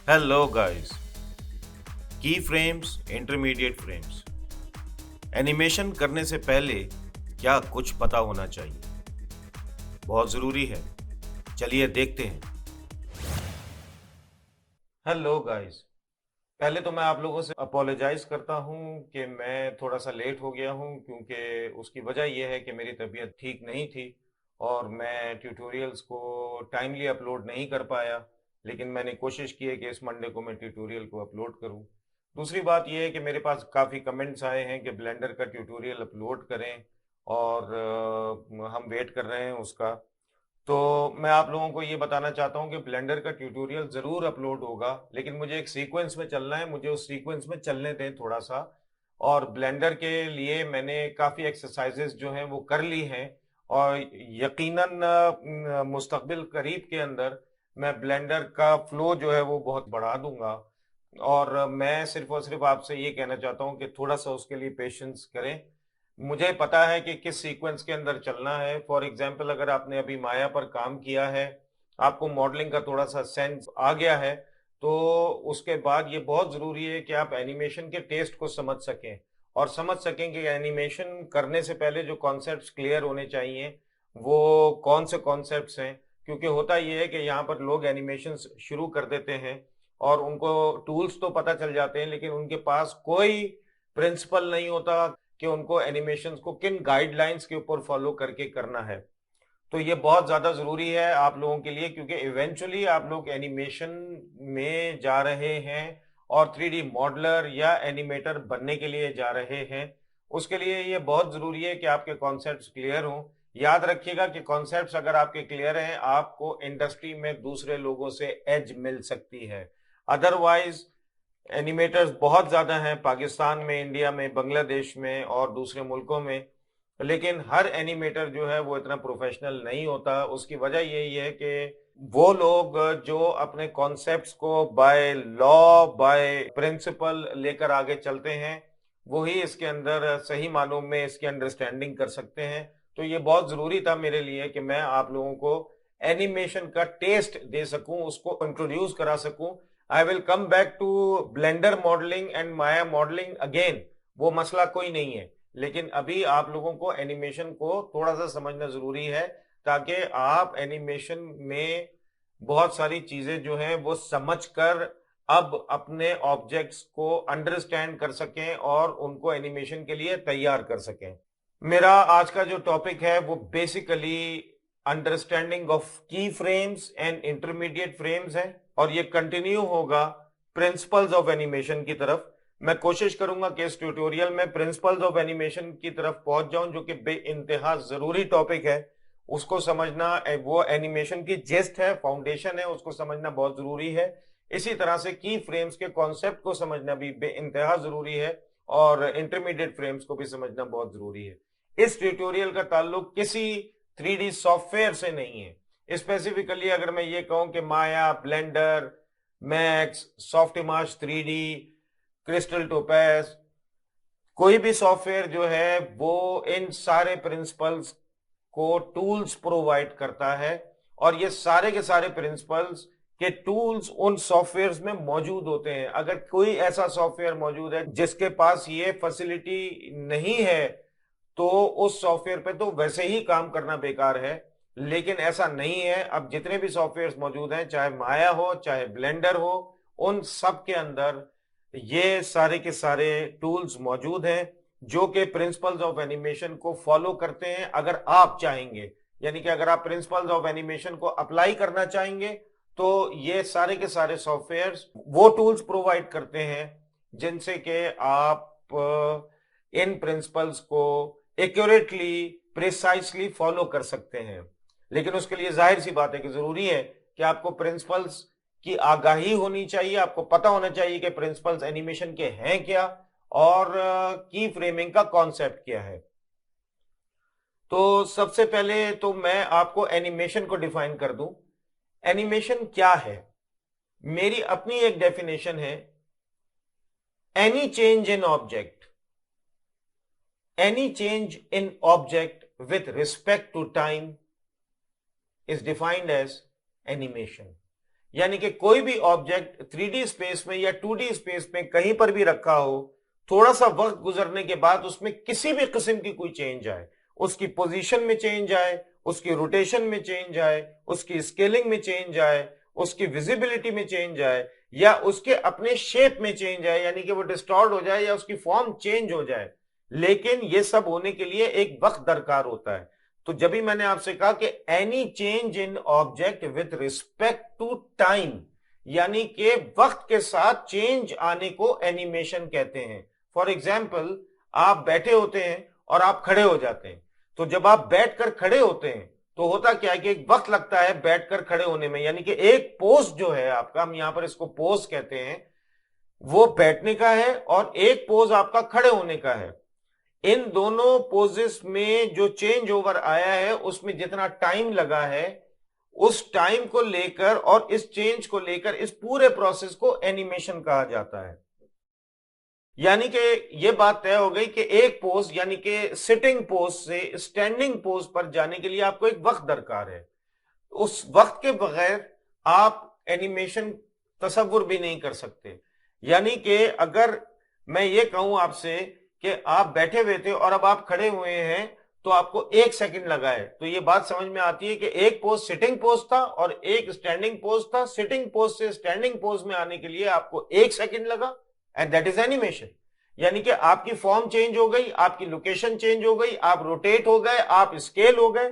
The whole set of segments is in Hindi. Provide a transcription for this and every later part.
Hello guys. की फ्रेम्स, इंटरमीडिएट फ्रेम्स। एनिमेशन करने से पहले क्या कुछ पता होना चाहिए? बहुत ज़रूरी है। चलिए देखते हैं। Hello guys. पहले तो मैं आप लोगों से अपोलोजाइज करता हूं कि मैं थोड़ा सा लेट हो गया हूं, क्योंकि उसकी वजह यह है कि मेरी तबीयत ठीक नहीं थी और मैं ट्यूटोरियल्स को टाइमली अपलोड नहीं कर पाया। लेकिन मैंने कोशिश की है कि इस मंडे को मैं ट्यूटोरियल को अपलोड करूं। दूसरी बात यह है कि मेरे पास काफ़ी कमेंट्स आए हैं कि ब्लेंडर का ट्यूटोरियल अपलोड करें, और हम वेट कर रहे हैं उसका। तो मैं आप लोगों को ये बताना चाहता हूँ कि ब्लेंडर का ट्यूटोरियल ज़रूर अपलोड होगा, लेकिन मुझे एक सीक्वेंस में चलना है, मुझे उस सीक्वेंस में चलने दें थोड़ा सा। और ब्लेंडर के लिए मैंने काफ़ी एक्सरसाइजेस जो हैं वो कर ली हैं, और यकीनन मुस्तकबिल करीब के अंदर मैं ब्लेंडर का फ्लो जो है वो बहुत बढ़ा दूंगा। और मैं सिर्फ और सिर्फ आपसे ये कहना चाहता हूँ कि थोड़ा सा उसके लिए पेशेंस करें। मुझे पता है कि किस सीक्वेंस के अंदर चलना है। फॉर एग्जाम्पल, अगर आपने अभी माया पर काम किया है, आपको मॉडलिंग का थोड़ा सा सेंस आ गया है, तो उसके बाद ये बहुत ज़रूरी है कि आप एनिमेशन के टेस्ट को समझ सकें, और समझ सकें कि एनिमेशन करने से पहले जो कॉन्सेप्ट्स क्लियर होने चाहिए वो कौन से कॉन्सेप्ट्स हैं। क्योंकि होता ये है कि यहाँ पर लोग एनिमेशन शुरू कर देते हैं और उनको टूल्स तो पता चल जाते हैं, लेकिन उनके पास कोई प्रिंसिपल नहीं होता कि उनको एनिमेशंस को किन गाइडलाइंस के ऊपर फॉलो करके करना है। तो ये बहुत ज़्यादा ज़रूरी है आप लोगों के लिए, क्योंकि इवेंचुअली आप लोग एनिमेशन में जा रहे हैं और 3D मॉडलर या एनिमेटर बनने के लिए जा रहे हैं। उसके लिए ये बहुत ज़रूरी है कि आपके कॉन्सेप्ट्स क्लियर हों। याद रखिएगा कि कॉन्सेप्ट्स अगर आपके क्लियर हैं, आपको इंडस्ट्री में दूसरे लोगों से एज मिल सकती है। अदरवाइज एनिमेटर्स बहुत ज़्यादा हैं पाकिस्तान में, इंडिया में, बांग्लादेश में और दूसरे मुल्कों में, लेकिन हर एनिमेटर जो है वो इतना प्रोफेशनल नहीं होता। उसकी वजह यही है कि वो लोग जो अपने कॉन्सेप्ट्स को बाय लॉ, बाय प्रिंसिपल लेकर आगे चलते हैं, वही इसके अंदर सही मानों में इसकी अंडरस्टैंडिंग कर सकते हैं। तो ये बहुत ज़रूरी था मेरे लिए कि मैं आप लोगों को एनिमेशन का टेस्ट दे सकूं, उसको इंट्रोड्यूस करा सकूं। I will come back to Blender modelling and Maya modelling again, वो मसला कोई नहीं है। लेकिन अभी आप लोगों को एनिमेशन को थोड़ा सा समझना जरूरी है, ताकि आप एनिमेशन में बहुत सारी चीजें जो हैं वो समझकर अब अपने ऑब्जेक्ट्स को अंडरस्टैंड कर सकें और उनको एनिमेशन के लिए तैयार कर सकें। मेरा आज का जो टॉपिक है वो बेसिकली अंडरस्टैंडिंग ऑफ की फ्रेम्स एंड इंटरमीडिएट फ्रेम्स है, और ये कंटिन्यू होगा प्रिंसिपल्स ऑफ एनिमेशन की तरफ। मैं कोशिश करूंगा कि इस ट्यूटोरियल में प्रिंसिपल्स ऑफ एनिमेशन की तरफ पहुंच जाऊं, जो कि बेइंतहा जरूरी टॉपिक है। उसको समझना वो एनिमेशन की जेस्ट है, फाउंडेशन है, उसको समझना बहुत जरूरी है। इसी तरह से की फ्रेम्स के कॉन्सेप्ट को समझना भी बेइंतहा जरूरी है, और इंटरमीडिएट फ्रेम्स को भी समझना बहुत जरूरी है। इस ट्यूटोरियल का ताल्लुक किसी 3D सॉफ्टवेयर से नहीं है। स्पेसिफिकली अगर मैं ये कहूं कि Maya, Blender, Max, Softimage 3D, Crystal Topaz, कोई भी सॉफ्टवेयर जो है वो इन सारे प्रिंसिपल्स को टूल्स प्रोवाइड करता है, और ये सारे के सारे प्रिंसिपल्स के टूल्स उन सॉफ्टवेयर्स में मौजूद होते हैं। अगर कोई ऐसा सॉफ्टवेयर मौजूद है जिसके पास ये फैसिलिटी नहीं है, तो उस सॉफ्टवेयर पे तो वैसे ही काम करना बेकार है। लेकिन ऐसा नहीं है। अब जितने भी सॉफ्टवेयर मौजूद हैं, चाहे माया हो चाहे ब्लेंडर हो, उन सब के अंदर ये सारे के सारे टूल्स मौजूद हैं जो कि प्रिंसिपल्स ऑफ एनिमेशन को फॉलो करते हैं। अगर आप चाहेंगे, यानी कि अगर आप प्रिंसिपल्स ऑफ एनिमेशन को अप्लाई करना चाहेंगे, तो ये सारे के सारे सॉफ्टवेयर्स वो टूल्स प्रोवाइड करते हैं जिनसे कि आप इन प्रिंसिपल्स को एक्यूरेटली, प्रिसाइसली फॉलो कर सकते हैं। लेकिन उसके लिए जाहिर सी बात है कि जरूरी है कि आपको प्रिंसिपल्स की आगाही होनी चाहिए, आपको पता होना चाहिए कि प्रिंसिपल्स एनिमेशन के हैं क्या, और की फ्रेमिंग का कॉन्सेप्ट क्या है। तो सबसे पहले तो मैं आपको एनिमेशन को डिफाइन कर दूं। एनिमेशन क्या है? मेरी अपनी एक डेफिनेशन है, any change in object, any change in object with respect to time is defined as animation। यानी कि कोई भी ऑब्जेक्ट 3D स्पेस में या 2D स्पेस में कहीं पर भी रखा हो, थोड़ा सा वक्त गुजरने के बाद उसमें किसी भी किस्म की कोई चेंज आए, उसकी पोजीशन में चेंज आए, उसकी रोटेशन में चेंज आए, उसकी स्केलिंग में चेंज आए, उसकी विजिबिलिटी में चेंज आए, या उसके अपने शेप में चेंज आए, यानी कि वो डिस्टॉर्ट हो जाए या उसकी फॉर्म चेंज हो जाए, लेकिन ये सब होने के लिए एक वक्त दरकार होता है। तो जब भी मैंने आपसे कहा कि any change in object with respect to time, यानी कि वक्त के साथ चेंज आने को एनिमेशन कहते हैं। फॉर एग्जाम्पल, आप बैठे होते हैं और आप खड़े हो जाते हैं, तो जब आप बैठकर खड़े होते हैं तो होता क्या है कि एक वक्त लगता है बैठकर खड़े होने में, यानी कि एक पोज जो है आपका, हम यहां पर इसको पोज कहते हैं, वो बैठने का है और एक पोज आपका खड़े होने का है। इन दोनों पोजेस में जो चेंज ओवर आया है उसमें जितना टाइम लगा है, उस टाइम को लेकर और इस चेंज को लेकर इस पूरे प्रोसेस को एनिमेशन कहा जाता है। यानी कि यह बात तय हो गई कि एक पोज यानी कि सिटिंग पोज से स्टैंडिंग पोज पर जाने के लिए आपको एक वक्त दरकार है। उस वक्त के बगैर आप एनिमेशन तसव्वुर भी नहीं कर सकते। यानी कि अगर मैं ये कहूं आपसे कि आप बैठे हुए थे और अब आप खड़े हुए हैं, तो आपको 1 सेकंड लगा है, तो ये बात समझ में आती है कि एक पोज सिटिंग पोज था और एक स्टैंडिंग पोज था। सिटिंग पोज से स्टैंडिंग पोज में आने के लिए आपको 1 सेकंड लगा, एंड दैट इज एनिमेशन। यानी कि आपकी फॉर्म चेंज हो गई, आपकी लोकेशन चेंज हो गई, आप रोटेट हो गए, आप स्केल हो गए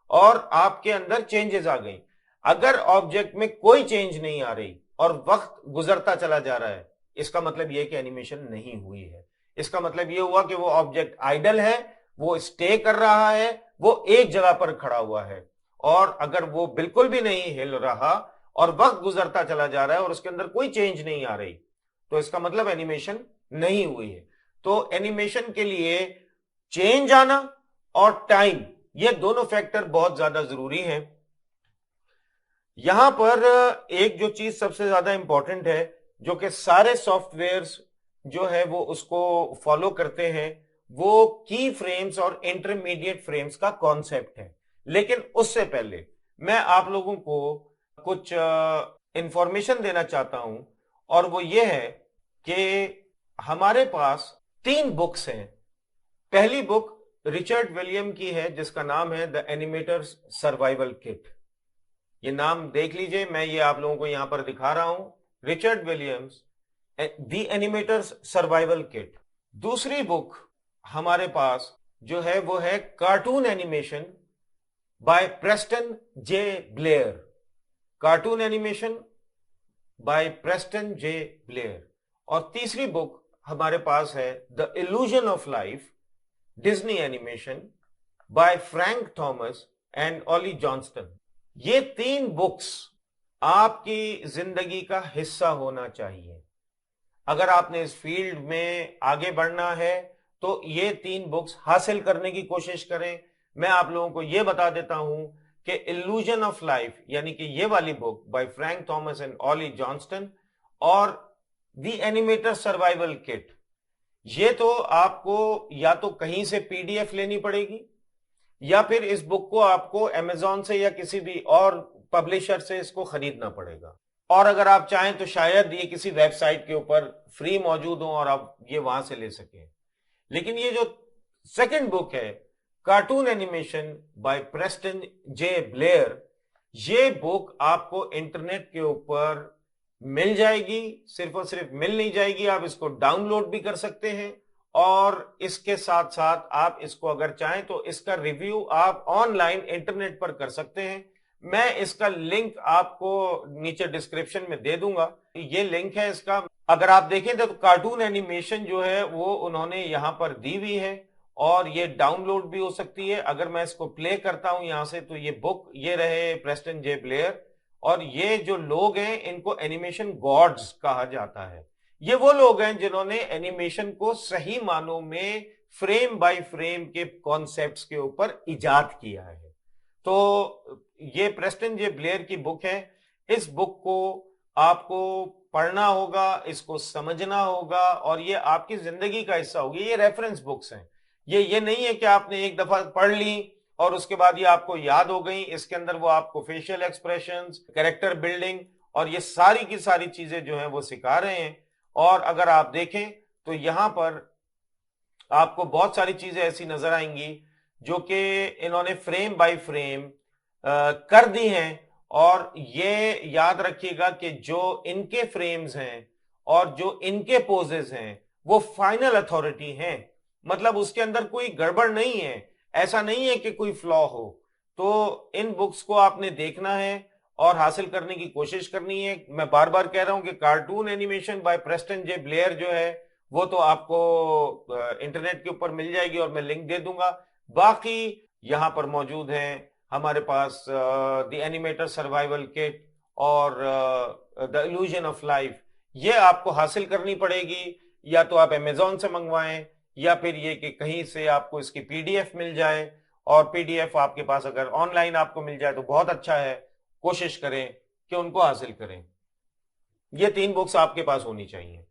और आपके अंदर चेंजेस आ गई। अगर ऑब्जेक्ट में कोई चेंज नहीं आ रही और वक्त गुजरता चला जा रहा है, इसका मतलब यह कि एनिमेशन नहीं हुई है। इसका मतलब यह हुआ कि वो ऑब्जेक्ट आइडल है, वो स्टे कर रहा है, वो एक जगह पर खड़ा हुआ है। और अगर वो बिल्कुल भी नहीं हिल रहा और वक्त गुजरता चला जा रहा है और उसके अंदर कोई चेंज नहीं आ रही, तो इसका मतलब एनिमेशन नहीं हुई है। तो एनिमेशन के लिए चेंज आना और टाइम, ये दोनों फैक्टर बहुत ज्यादा जरूरी हैं। यहां पर एक जो चीज सबसे ज्यादा इंपॉर्टेंट है, जो कि सारे सॉफ्टवेयर्स जो है वो उसको फॉलो करते हैं, वो की फ्रेम्स और इंटरमीडिएट फ्रेम्स का कॉन्सेप्ट है। लेकिन उससे पहले मैं आप लोगों को कुछ इंफॉर्मेशन देना चाहता हूं, और वो ये है कि हमारे पास 3 बुक्स हैं। पहली बुक रिचर्ड विलियम की है जिसका नाम है द एनिमेटर्स सर्वाइवल किट। ये नाम देख लीजिए, मैं ये आप लोगों को यहां पर दिखा रहा हूं, Richard Williams the animator's survival kit. दूसरी बुक हमारे पास जो है वो है cartoon animation by Preston J Blair. Cartoon animation by Preston J Blair. और तीसरी बुक हमारे पास है the illusion of life Disney animation by Frank Thomas and Ollie Johnston. ये 3 बुक्स आपकी जिंदगी का हिस्सा होना चाहिए। अगर आपने इस फील्ड में आगे बढ़ना है तो ये 3 बुक्स हासिल करने की कोशिश करें। मैं आप लोगों को यह बता देता हूं कि इल्यूजन ऑफ लाइफ यानी कि ये वाली book by Frank Thomas and Ollie Johnston और द एनिमेटर सर्वाइवल किट, ये तो आपको या तो कहीं से पीडीएफ लेनी पड़ेगी या फिर इस बुक को आपको अमेजॉन से या किसी भी और पब्लिशर से इसको खरीदना पड़ेगा। और अगर आप चाहें तो शायद ये किसी वेबसाइट के ऊपर फ्री मौजूद हो और आप ये वहां से ले सकें। लेकिन ये जो सेकंड बुक है cartoon animation by Preston J Blair, ये बुक आपको इंटरनेट के ऊपर मिल जाएगी। सिर्फ और सिर्फ मिल नहीं जाएगी, आप इसको डाउनलोड भी कर सकते हैं और इसके साथ साथ आप इसको अगर चाहें तो इसका रिव्यू आप ऑनलाइन इंटरनेट पर कर सकते हैं। मैं इसका लिंक आपको नीचे डिस्क्रिप्शन में दे दूंगा। ये लिंक है इसका। अगर आप देखें तो कार्टून एनिमेशन जो है वो उन्होंने यहां पर दी हुई है और ये डाउनलोड भी हो सकती है। अगर मैं इसको प्ले करता हूं यहां से तो ये बुक, ये रहे प्रेस्टन जे ब्लेयर, और ये जो लोग हैं इनको एनिमेशन गॉड्स कहा जाता है। ये वो लोग हैं जिन्होंने एनिमेशन को सही मानों में फ्रेम बाय फ्रेम के कॉन्सेप्ट्स के ऊपर इजाद किया है। तो ये प्रेस्टन जे ब्लेयर की बुक है। इस बुक को आपको पढ़ना होगा, इसको समझना होगा और ये आपकी जिंदगी का हिस्सा होगी। ये रेफरेंस बुक्स हैं। ये नहीं है कि आपने एक दफा पढ़ ली और उसके बाद ये आपको याद हो गई। इसके अंदर वो आपको फेशियल एक्सप्रेशंस, कैरेक्टर बिल्डिंग और ये सारी की सारी चीजें जो है वो सिखा रहे हैं। और अगर आप देखें तो यहां पर आपको बहुत सारी चीजें ऐसी नजर आएंगी जो कि इन्होंने फ्रेम बाय फ्रेम कर दी हैं। और ये याद रखिएगा कि जो इनके फ्रेम्स हैं और जो इनके पोजेस हैं वो फाइनल अथॉरिटी हैं, मतलब उसके अंदर कोई गड़बड़ नहीं है, ऐसा नहीं है कि कोई फ्लॉ हो। तो इन बुक्स को आपने देखना है और हासिल करने की कोशिश करनी है। मैं बार बार कह रहा हूं कि cartoon animation by Preston J Blair जो है वो तो आपको इंटरनेट के ऊपर मिल जाएगी और मैं लिंक दे दूंगा। बाकी यहां पर मौजूद हैं हमारे पास द एनिमेटर सर्वाइवल किट और द इल्यूजन ऑफ लाइफ। ये आपको हासिल करनी पड़ेगी, या तो आप अमेजोन से मंगवाएं या फिर ये कि कहीं से आपको इसकी पीडीएफ मिल जाए। और पीडीएफ आपके पास अगर ऑनलाइन आपको मिल जाए तो बहुत अच्छा है, कोशिश करें कि उनको हासिल करें। ये 3 बुक्स आपके पास होनी चाहिए।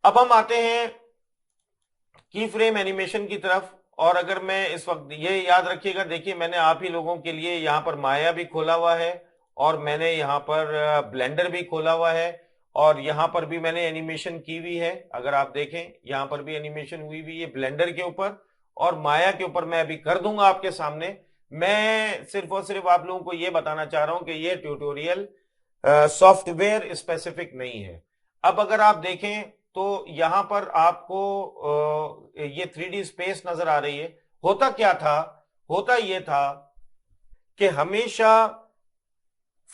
अब हम आते हैं की फ्रेम एनिमेशन की तरफ। और अगर मैं इस वक्त, ये याद रखिएगा, देखिए मैंने आप ही लोगों के लिए यहां पर माया भी खोला हुआ है और मैंने यहां पर ब्लेंडर भी खोला हुआ है और यहां पर भी मैंने एनिमेशन की हुई है। अगर आप देखें यहां पर भी एनिमेशन हुई हुई है ब्लेंडर के ऊपर और माया के ऊपर। मैं अभी कर दूंगा आपके सामने। मैं सिर्फ और सिर्फ आप लोगों को यह बताना चाह रहा हूं कि यह ट्यूटोरियल सॉफ्टवेयर स्पेसिफिक नहीं है। अब अगर आप देखें तो यहां पर आपको ये 3D स्पेस नजर आ रही है। होता क्या था, होता यह था कि हमेशा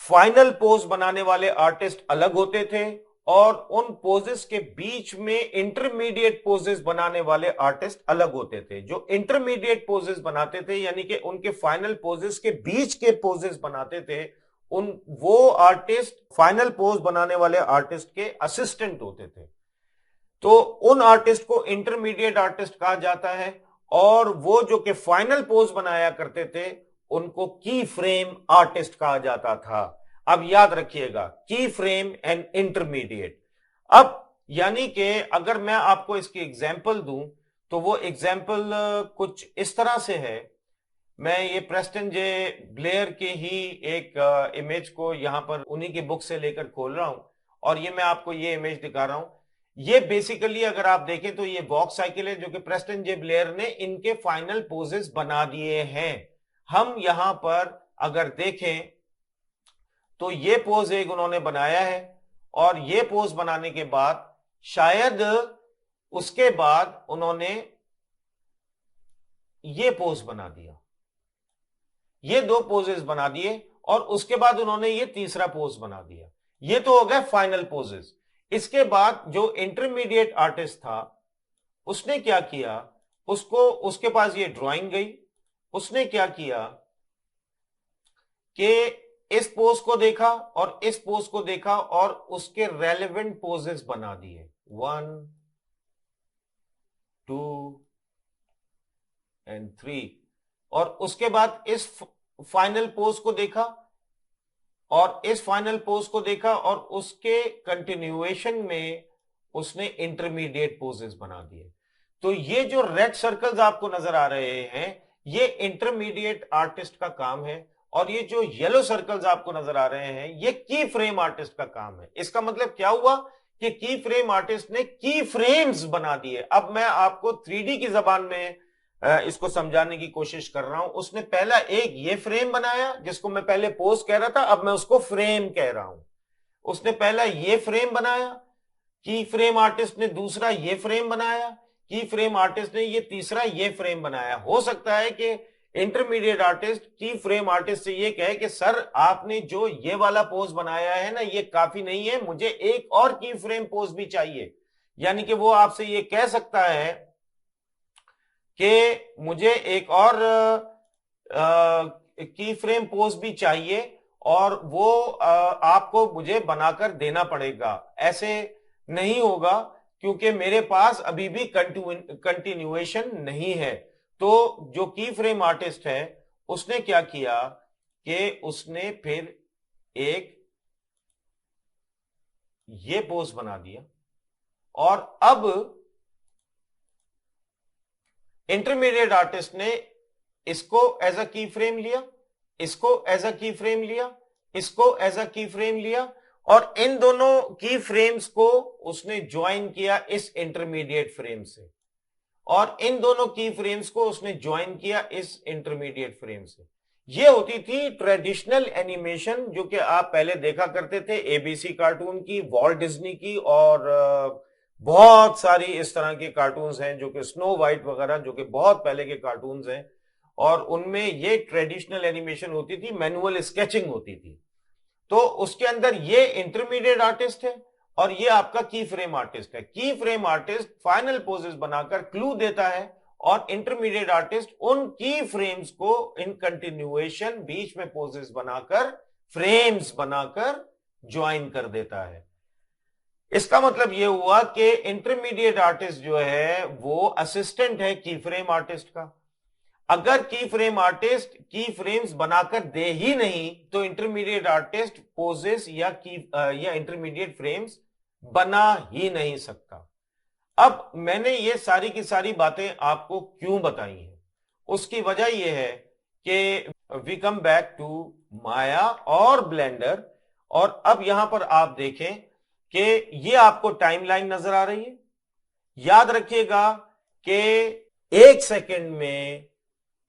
फाइनल पोज बनाने वाले आर्टिस्ट अलग होते थे और उन पोजेस के बीच में इंटरमीडिएट पोजेस बनाने वाले आर्टिस्ट अलग होते थे। जो इंटरमीडिएट पोजेस बनाते थे यानी कि उनके फाइनल पोजेस के बीच के पोजेस बनाते थे, उन वो आर्टिस्ट फाइनल पोज बनाने वाले आर्टिस्ट के असिस्टेंट होते थे। तो उन आर्टिस्ट को इंटरमीडिएट आर्टिस्ट कहा जाता है और वो जो कि फाइनल पोज बनाया करते थे उनको की फ्रेम आर्टिस्ट कहा जाता था। अब याद रखिएगा, की फ्रेम एंड इंटरमीडिएट। अब यानी कि अगर मैं आपको इसकी एग्जांपल दूं तो वो एग्जांपल कुछ इस तरह से है। मैं ये प्रेस्टन जे ब्लेयर के ही एक इमेज को यहां पर उन्हीं की बुक से लेकर खोल रहा हूं और ये मैं आपको ये इमेज दिखा रहा हूं। ये बेसिकली अगर आप देखें तो ये वॉक साइकिल है जो कि प्रेस्टन जे ब्लेयर ने इनके फाइनल पोजेस बना दिए हैं। हम यहां पर अगर देखें तो ये पोज एक उन्होंने बनाया है और ये पोज बनाने के बाद शायद उसके बाद उन्होंने ये पोज बना दिया, ये 2 पोजेस बना दिए और उसके बाद उन्होंने ये तीसरा पोज बना दिया। ये तो हो गया फाइनल पोजेस। इसके बाद जो इंटरमीडिएट आर्टिस्ट था उसने क्या किया, उसको उसके पास ये ड्राइंग गई, उसने क्या किया कि इस पोज को देखा और इस पोज को देखा और उसके रेलेवेंट पोजेस बना दिए 1 2 एंड 3। और उसके बाद इस फाइनल पोज को देखा और इस फाइनल पोज को देखा और उसके कंटिन्यूएशन में उसने इंटरमीडिएट पोजेस बना दिए। तो ये जो रेड सर्कल्स आपको नजर आ रहे हैं ये इंटरमीडिएट आर्टिस्ट का काम है और ये जो येलो सर्कल्स आपको नजर आ रहे हैं ये की फ्रेम आर्टिस्ट का काम है। इसका मतलब क्या हुआ कि की फ्रेम आर्टिस्ट ने की फ्रेम्स बना दिए। अब मैं आपको 3D की जबान में इसको समझाने की कोशिश कर रहा हूं। उसने पहला एक ये फ्रेम बनाया जिसको मैं पहले पोज कह रहा था, अब मैं उसको फ्रेम कह रहा हूं। उसने पहला ये फ्रेम बनाया, की फ्रेम आर्टिस्ट ने दूसरा ये फ्रेम बनाया, की फ्रेम आर्टिस्ट ने ये तीसरा ये फ्रेम बनाया। हो सकता है कि इंटरमीडिएट आर्टिस्ट की फ्रेम आर्टिस्ट से ये कहे कि सर आपने जो ये वाला पोज बनाया है ना ये काफी नहीं है, मुझे एक और की फ्रेम पोज भी चाहिए। यानी कि वो आपसे ये कह सकता है कि मुझे एक और की फ्रेम पोज भी चाहिए और वो आपको मुझे बनाकर देना पड़ेगा। ऐसे नहीं होगा क्योंकि मेरे पास अभी भी कंटिन्यूएशन नहीं है। तो जो की फ्रेम आर्टिस्ट है उसने क्या किया कि उसने फिर एक ये पोज बना दिया और अब इंटरमीडिएट आर्टिस्ट ने इसको एज अ की फ्रेम लिया, इसको एज अ की फ्रेम लिया, इसको एज अ की फ्रेम लिया और इन दोनों की फ्रेम्स को उसने ज्वाइन किया इस इंटरमीडिएट फ्रेम से, और इन दोनों की फ्रेम्स को उसने ज्वाइन किया इस इंटरमीडिएट फ्रेम से। ये होती थी ट्रेडिशनल एनिमेशन जो कि आप पहले देखा करते थे एबीसी कार्टून की, वॉल्ट डिज्नी की, और बहुत सारी इस तरह के कार्टून्स हैं जो कि स्नो वाइट वगैरह, जो कि बहुत पहले के कार्टून्स हैं, और उनमें ये ट्रेडिशनल एनिमेशन होती थी, मैनुअल स्केचिंग होती थी। तो उसके अंदर ये इंटरमीडिएट आर्टिस्ट है और ये आपका की फ्रेम आर्टिस्ट है। की फ्रेम आर्टिस्ट फाइनल पोजेस बनाकर क्लू देता है और इंटरमीडिएट आर्टिस्ट उन की फ्रेम्स को इन कंटिन्यूएशन बीच में पोजेस बनाकर, फ्रेम्स बनाकर ज्वाइन कर देता है। इसका मतलब यह हुआ कि इंटरमीडिएट आर्टिस्ट जो है वो असिस्टेंट है की फ्रेम आर्टिस्ट का। अगर की फ्रेम आर्टिस्ट की फ्रेम्स बनाकर दे ही नहीं तो इंटरमीडिएट आर्टिस्ट पोजेस या इंटरमीडिएट फ्रेम्स बना ही नहीं सकता। अब मैंने ये सारी की सारी बातें आपको क्यों बताई हैं, उसकी वजह यह है कि वी कम बैक टू माया और ब्लेंडर, और अब यहां पर आप देखें कि ये आपको टाइमलाइन नजर आ रही है। याद रखिएगा कि एक सेकंड में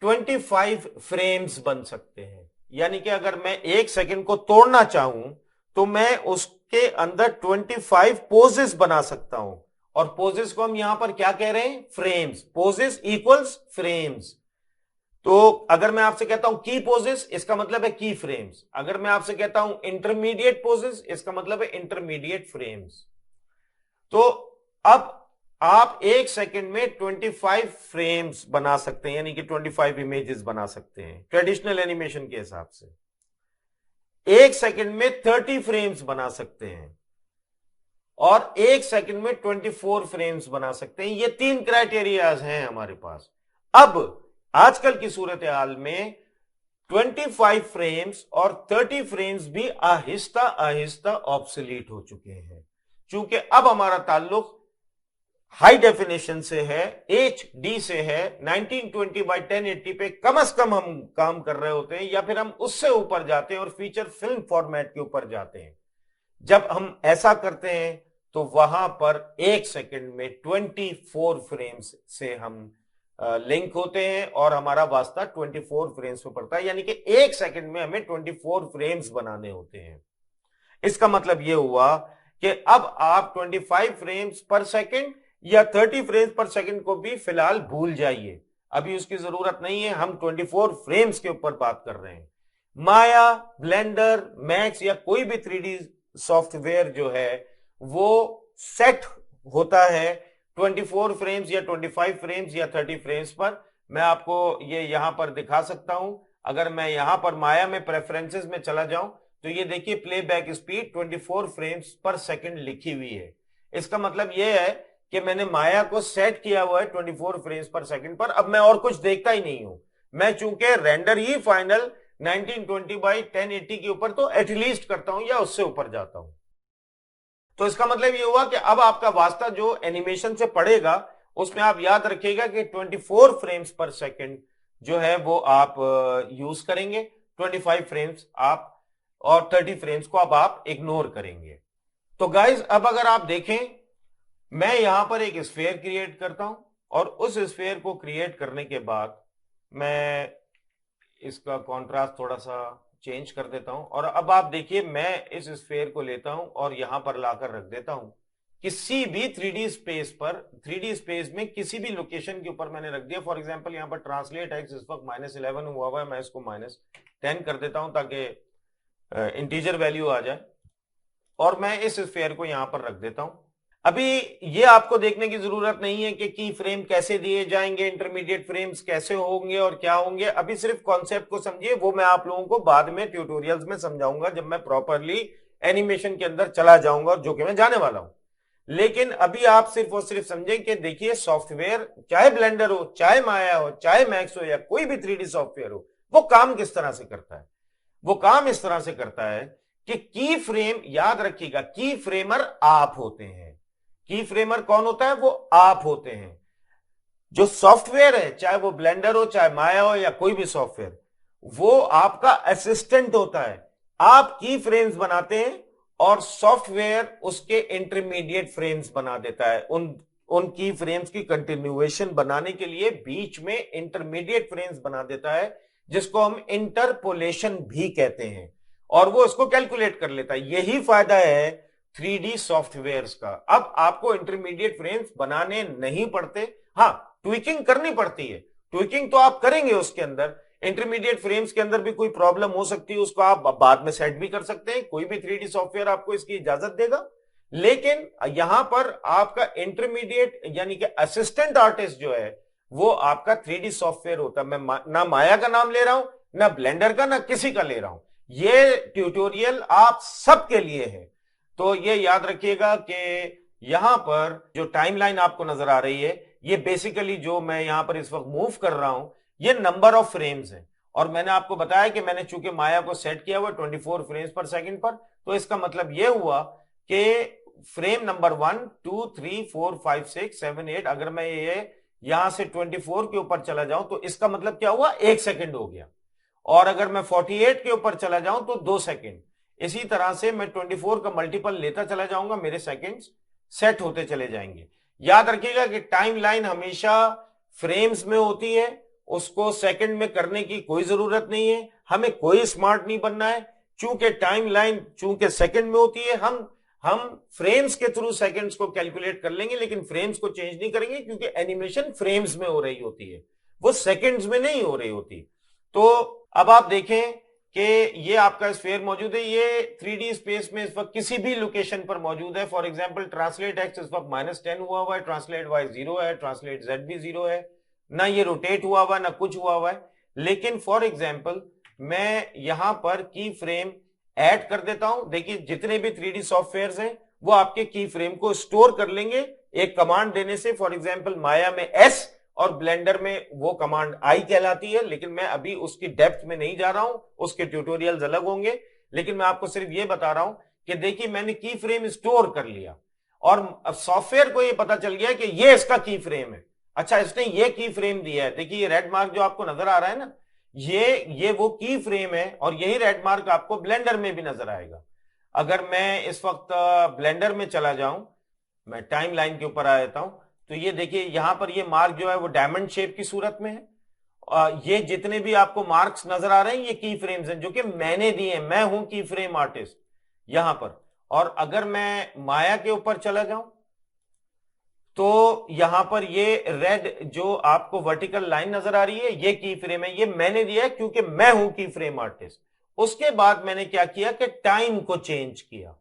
25 फ्रेम्स बन सकते हैं, यानी कि अगर मैं एक सेकंड को तोड़ना चाहूं तो मैं उसके अंदर 25 पोजेस बना सकता हूं, और पोजेस को हम यहां पर क्या कह रहे हैं, फ्रेम्स। Poses equals frames. तो अगर मैं आपसे कहता हूं की पोजेस, इसका मतलब है की फ्रेम्स। अगर मैं आपसे कहता हूं इंटरमीडिएट पोजेस, इसका मतलब है इंटरमीडिएट फ्रेम्स। तो अब आप एक सेकंड में 25 फ्रेम्स बना सकते हैं, यानी कि 25 इमेजेस बना सकते हैं ट्रेडिशनल एनिमेशन के हिसाब से। एक सेकंड में 30 फ्रेम्स बना सकते हैं, और एक सेकंड में 24 फ्रेम्स बना सकते हैं। ये 3 क्राइटेरियाज हैं हमारे पास। अब आजकल की सूरत हाल में 25 फ्रेम्स और 30 फ्रेम्स भी आहिस्ता आहिस्ता ऑब्सोलीट हो चुके हैं, क्योंकि अब हमारा ताल्लुक हाई डेफिनेशन से है, HD से है। 1920 बाई 1080 पे कम से कम हम काम कर रहे होते हैं, या फिर हम उससे ऊपर जाते हैं और फीचर फिल्म फॉर्मेट के ऊपर जाते हैं। जब हम ऐसा करते हैं तो वहां पर एक सेकंड में 24 फ्रेम्स से हम लिंक होते हैं और हमारा वास्ता 24 फ्रेम्स पे पड़ता है, यानी कि एक सेकंड में हमें 24 फ्रेम्स बनाने होते हैं। इसका मतलब यह हुआ कि अब आप 25 फ्रेम्स पर सेकंड या 30 फ्रेम्स पर सेकंड को भी फिलहाल भूल जाइए, अभी उसकी जरूरत नहीं है। हम 24 फ्रेम्स के ऊपर बात कर रहे हैं। माया, ब्लेंडर, मैक्स या कोई भी 3D सॉफ्टवेयर जो है वो सेट होता है 24 फ्रेम्स या 25 फ्रेम्स या 30 फ्रेम्स पर। मैं आपको ये यहां पर दिखा सकता हूं। अगर मैं यहां पर माया में प्रेफरेंसेस में चला जाऊं तो ये देखिए प्लेबैक स्पीड 24 फ्रेम्स पर सेकंड लिखी हुई है। इसका मतलब यह है कि मैंने माया को सेट किया हुआ है 24 फ्रेम्स पर सेकंड पर। अब मैं और कुछ देखता ही नहीं हूं, मैं चूंकि रेंडर ही फाइनल 1920 बाई 1080 के ऊपर तो एटलीस्ट करता हूं या उससे ऊपर जाता हूं। तो इसका मतलब ये हुआ कि अब आपका वास्ता जो एनिमेशन से पड़ेगा उसमें आप याद रखिएगा कि 24 फ्रेम्स पर सेकंड जो है वो आप यूज करेंगे, 25 फ्रेम्स आप और 30 फ्रेम्स को अब आप इग्नोर करेंगे। तो गाइज अब अगर आप देखें, मैं यहां पर एक स्फीयर क्रिएट करता हूं और उस स्फीयर को क्रिएट करने के बाद मैं इसका कॉन्ट्रास्ट थोड़ा सा चेंज कर देता हूं, और अब आप देखिए मैं इस स्फीयर को लेता हूं और यहां पर लाकर रख देता हूं किसी भी 3D स्पेस पर। 3D स्पेस में किसी भी लोकेशन के ऊपर मैंने रख दिया। फॉर एग्जांपल यहां पर ट्रांसलेट एक्स इस वक्त -11 हुआ है, मैं इसको -10 कर देता हूं ताकि इंटीजर वैल्यू आ जाए, और मैं इस स्फीयर को यहां पर रख देता हूं। अभी ये आपको देखने की जरूरत नहीं है कि की फ्रेम कैसे दिए जाएंगे, इंटरमीडिएट फ्रेम्स कैसे होंगे और क्या होंगे। अभी सिर्फ कॉन्सेप्ट को समझिए, वो मैं आप लोगों को बाद में ट्यूटोरियल्स में समझाऊंगा जब मैं प्रॉपरली एनिमेशन के अंदर चला जाऊंगा, जो कि मैं जाने वाला हूं। लेकिन अभी आप सिर्फ और सिर्फ समझें कि देखिए सॉफ्टवेयर, चाहे ब्लेंडर हो, चाहे माया हो, चाहे मैक्स हो, या कोई भी 3D सॉफ्टवेयर हो, वो काम किस तरह से करता है। वो काम इस तरह से करता है कि की फ्रेम, याद रखिएगा की फ्रेमर आप होते हैं। की फ्रेमर कौन होता है, वो आप होते हैं। जो सॉफ्टवेयर है, चाहे वो ब्लेंडर हो, चाहे माया हो, या कोई भी सॉफ्टवेयर, वो आपका असिस्टेंट होता है। आप की फ्रेम्स बनाते हैं और सॉफ्टवेयर उसके इंटरमीडिएट फ्रेम्स बना देता है। उन की फ्रेम्स की कंटिन्यूएशन बनाने के लिए बीच में इंटरमीडिएट फ्रेम्स बना देता है, जिसको हम इंटरपोलेशन भी कहते हैं, और वो उसको कैलकुलेट कर लेता है। यही फायदा है 3D सॉफ्टवेयर्स का। अब आपको इंटरमीडिएट फ्रेम्स बनाने नहीं पड़ते, हाँ ट्विकिंग करनी पड़ती है, ट्विकिंग तो आप करेंगे उसके अंदर। इंटरमीडिएट फ्रेम्स के अंदर भी कोई प्रॉब्लम हो सकती है, उसको आप बाद में सेट भी कर सकते हैं, कोई भी 3D सॉफ्टवेयर आपको इसकी इजाजत देगा। लेकिन यहां पर आपका इंटरमीडिएट यानी कि असिस्टेंट आर्टिस्ट जो है वो आपका 3D सॉफ्टवेयर होता है। मैं ना माया का नाम ले रहा हूं, ना ब्लेंडर का, ना किसी का ले रहा हूं। ये ट्यूटोरियल आप सबके लिए है। तो ये याद रखिएगा कि यहां पर जो टाइमलाइन आपको नजर आ रही है, ये बेसिकली जो मैं यहां पर इस वक्त मूव कर रहा हूं, ये नंबर ऑफ फ्रेम्स है। और मैंने आपको बताया कि मैंने चूंकि माया को सेट किया हुआ 24 फ्रेम्स पर सेकंड पर, तो इसका मतलब यह हुआ कि फ्रेम नंबर 1 2 3 4 5 6 7 8, अगर मैं ये यहां से 24 के ऊपर चला जाऊं तो इसका मतलब क्या हुआ, 1 सेकंड हो गया। और अगर मैं 48 के ऊपर चला जाऊं तो 2 सेकंड। इसी तरह से मैं 24 का मल्टीपल लेता चला जाऊंगा, मेरे सेकंड्स सेट होते चले जाएंगे। याद रखिएगा कि टाइमलाइन हमेशा फ्रेम्स में होती है, उसको सेकंड में करने की कोई जरूरत नहीं है। हमें कोई स्मार्ट नहीं बनना है, चूंकि टाइमलाइन चूंकि सेकंड में होती है, हम फ्रेम्स के थ्रू सेकंड्स को कैलकुलेट कर लेंगे, लेकिन फ्रेम्स को चेंज नहीं करेंगे, क्योंकि एनिमेशन फ्रेम्स में हो रही होती है, वो सेकंड्स में नहीं हो रही होती। तो अब आप देखें कि ये आपका स्फीयर मौजूद है, ये 3D स्पेस में इस वक्त किसी भी लोकेशन पर मौजूद है। फॉर एग्जांपल ट्रांसलेट एक्स इस वक्त -10 हुआ है, ट्रांसलेट वाई 0 है, ट्रांसलेट जेड भी 0 है, ना ये रोटेट हुआ हुआ ना कुछ हुआ हुआ है। लेकिन फॉर एग्जांपल मैं यहां पर की फ्रेम ऐड कर देता हूं। देखिए जितने भी 3D सॉफ्टवेयर्स हैं वो आपके की फ्रेम को स्टोर कर लेंगे एक कमांड देने से। फॉर एग्जांपल माया में एस और ब्लेंडर में वो कमांड आई कहलाती है, लेकिन मैं अभी उसकी डेप्थ में नहीं जा रहा हूं, उसके ट्यूटोरियल्स अलग होंगे। लेकिन मैं आपको सिर्फ ये बता रहा हूं कि देखिए मैंने की फ्रेम स्टोर कर लिया और अब सॉफ्टवेयर को ये पता चल गया कि ये इसका की फ्रेम है। अच्छा, इसने ये की फ्रेम दिया है, देखिए ये रेड मार्क जो आपको नजर आ रहा है ना, ये वो की फ्रेम है, और यही रेड मार्क आपको ब्लेंडर में भी नजर आएगा। अगर मैं इस वक्त ब्लेंडर में चला जाऊं, मैं टाइम लाइन के ऊपर आ जाता हूं, तो ये देखिए यहां पर ये मार्क जो है वो डायमंड शेप की सूरत में है। ये जितने भी आपको मार्क्स नजर आ रहे हैं ये की फ्रेम्स हैं जो कि मैंने दिए हैं, मैं हूं की फ्रेम आर्टिस्ट यहां पर। और अगर मैं माया के ऊपर चला जाऊं तो यहां पर ये रेड जो आपको वर्टिकल लाइन नजर आ रही है ये की फ्रेम है, ये मैंने दिया है क्योंकि मैं हूं की फ्रेम आर्टिस्ट। उसके बाद मैंने क्या किया कि टाइम को चेंज किया।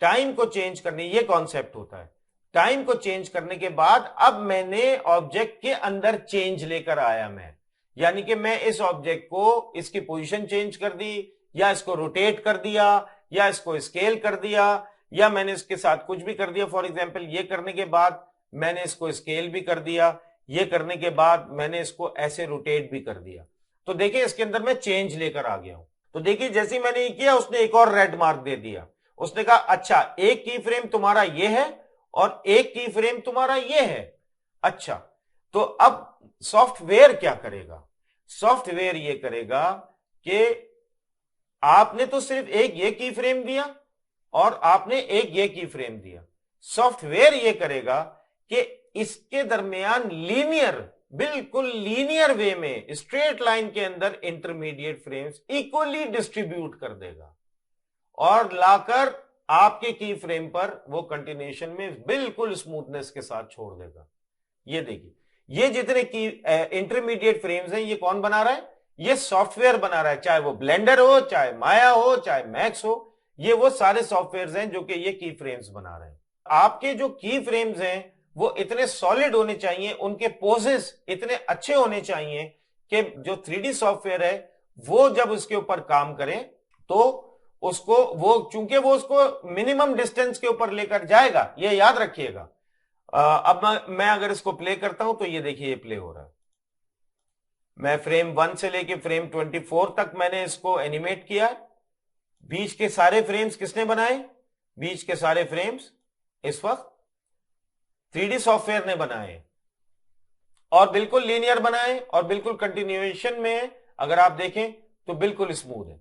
टाइम को चेंज करने ये कॉन्सेप्ट होता है। टाइम को चेंज करने के बाद अब मैंने ऑब्जेक्ट के अंदर चेंज लेकर आया मैं, यानी कि मैं इस ऑब्जेक्ट को इसकी पोजीशन चेंज कर दी, या इसको रोटेट कर दिया, या इसको स्केल कर दिया, या मैंने इसके साथ कुछ भी कर दिया। फॉर एग्जांपल ये करने के बाद मैंने इसको स्केल भी कर दिया, ये करने के बाद मैंने इसको ऐसे रोटेट भी कर दिया। तो देखिए इसके अंदर मैं चेंज लेकर आ गया हूं। तो देखिए जैसे ही मैंने ये किया उसने एक और रेड मार्क दे दिया। उसने कहा अच्छा एक की फ्रेम तुम्हारा ये है और एक की फ्रेम तुम्हारा ये है। अच्छा, तो अब सॉफ्टवेयर क्या करेगा? सॉफ्टवेयर ये करेगा कि आपने तो सिर्फ एक ये की फ्रेम दिया और आपने एक ये की फ्रेम दिया। सॉफ्टवेयर ये करेगा कि इसके दरमियान लीनियर, बिल्कुल लीनियर वे में स्ट्रेट लाइन के अंदर इंटरमीडिएट फ्रेम्स इक्वली डिस्ट्रीब्यूट कर देगा और लाकर आपके की फ्रेम पर वो कंटिन्यूएशन में बिल्कुल स्मूथनेस के साथ छोड़ देगा। ये देखिए ये जितने की इंटरमीडिएट फ्रेम्स हैं ये कौन बना रहा है? ये सॉफ्टवेयर बना रहा है, चाहे वो ब्लेंडर हो, चाहे माया हो, चाहे मैक्स हो। ये वो सारे सॉफ्टवेयर्स हैं जो कि ये की फ्रेम्स बना रहे हैं। आपके जो की फ्रेम्स हैं वो इतने सॉलिड होने चाहिए, उनके पोजेस इतने अच्छे होने चाहिए कि जो 3D सॉफ्टवेयर है वो जब उसके ऊपर काम करें तो उसको वो चूंकि वो उसको मिनिमम डिस्टेंस के ऊपर लेकर जाएगा, ये याद रखिएगा। अब मैं अगर इसको प्ले करता हूं तो ये देखिए ये प्ले हो रहा है। मैं फ्रेम 1 से लेके फ्रेम 24 तक मैंने इसको एनिमेट किया। बीच के सारे फ्रेम्स किसने बनाए? बीच के सारे फ्रेम्स इस वक्त 3D सॉफ्टवेयर ने बनाए और बिल्कुल लीनियर बनाए और बिल्कुल कंटिन्यूएशन में अगर आप देखें तो बिल्कुल स्मूथ है।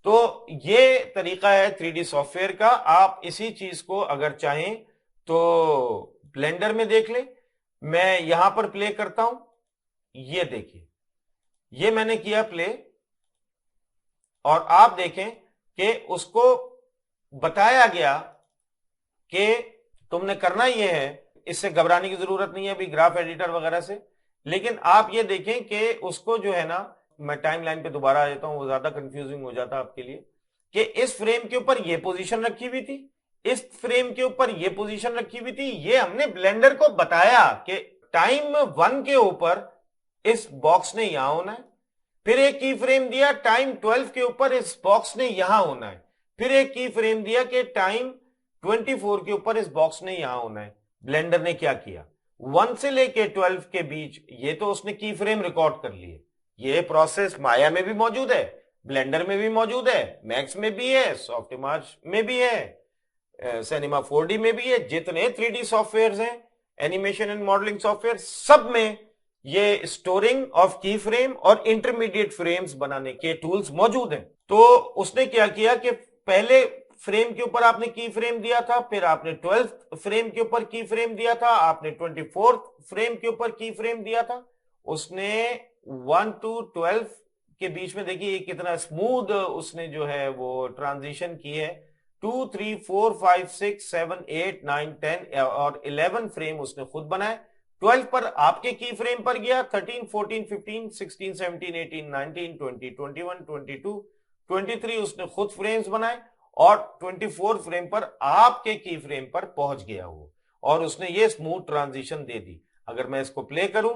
तो ये तरीका है 3D सॉफ्टवेयर का। आप इसी चीज को अगर चाहें तो ब्लेंडर में देख लें। मैं यहां पर प्ले करता हूं, ये देखिए, ये मैंने किया प्ले, और आप देखें कि उसको बताया गया कि तुमने करना ये है, इससे घबराने की जरूरत नहीं है अभी ग्राफ एडिटर वगैरह से। लेकिन आप ये देखें कि उसको जो है ना, मैं टाइमलाइन पे दोबारा आ जाता हूं, वो ज्यादा कंफ्यूजिंग हो जाता आपके लिए, कि इस फ्रेम के ऊपर ये पोजीशन रखी हुई थी, इस फ्रेम के ऊपर ये पोजीशन रखी हुई थी। ये हमने ब्लेंडर को बताया कि टाइम 1 के ऊपर इस बॉक्स ने यहां होना है, फिर एक की फ्रेम दिया टाइम 12 के ऊपर इस बॉक्स ने यहां होना है, फिर एक की फ्रेम दिया कि टाइम 24 के ऊपर इस बॉक्स ने यहां होना है। ब्लेंडर ने क्या किया, 1 से लेके 12 के बीच ये तो उसने की फ्रेम रिकॉर्ड कर लिए। ये प्रोसेस माया में भी मौजूद है, ब्लेंडर में भी मौजूद है, मैक्स में भी है, सॉफ्टमार्च में भी है, सिनेमा 4D में भी है। जितने 3D सॉफ्टवेयर हैं, एनिमेशन एंड मॉडलिंग सॉफ्टवेयर, सब में ये स्टोरिंग ऑफ की फ्रेम और इंटरमीडिएट फ्रेम्स बनाने के टूल्स मौजूद हैं। तो उसने क्या किया कि पहले फ्रेम के ऊपर आपने की फ्रेम दिया था, फिर आपने 12th फ्रेम के ऊपर की फ्रेम दिया था, आपने 24th फ्रेम के ऊपर की फ्रेम दिया था। उसने 1 to 12 के बीच में देखिए कितना स्मूथ उसने जो है वो ट्रांजिशन की है। 2, 3, 4, 5, 6, 7, 8, 9, 10 और 11 फ्रेम उसने खुद बनाए। 12 पर आपके की फ्रेम पर गया, 13, 14, 15, 16, 17, 18, 19, 20, 21, 22, 23 उसने खुद फ्रेम्स बनाए, और 24 फ्रेम पर आपके की फ्रेम पर पहुंच गया वो, और उसने ये स्मूथ ट्रांजिशन दे दी। अगर मैं इसको प्ले करूं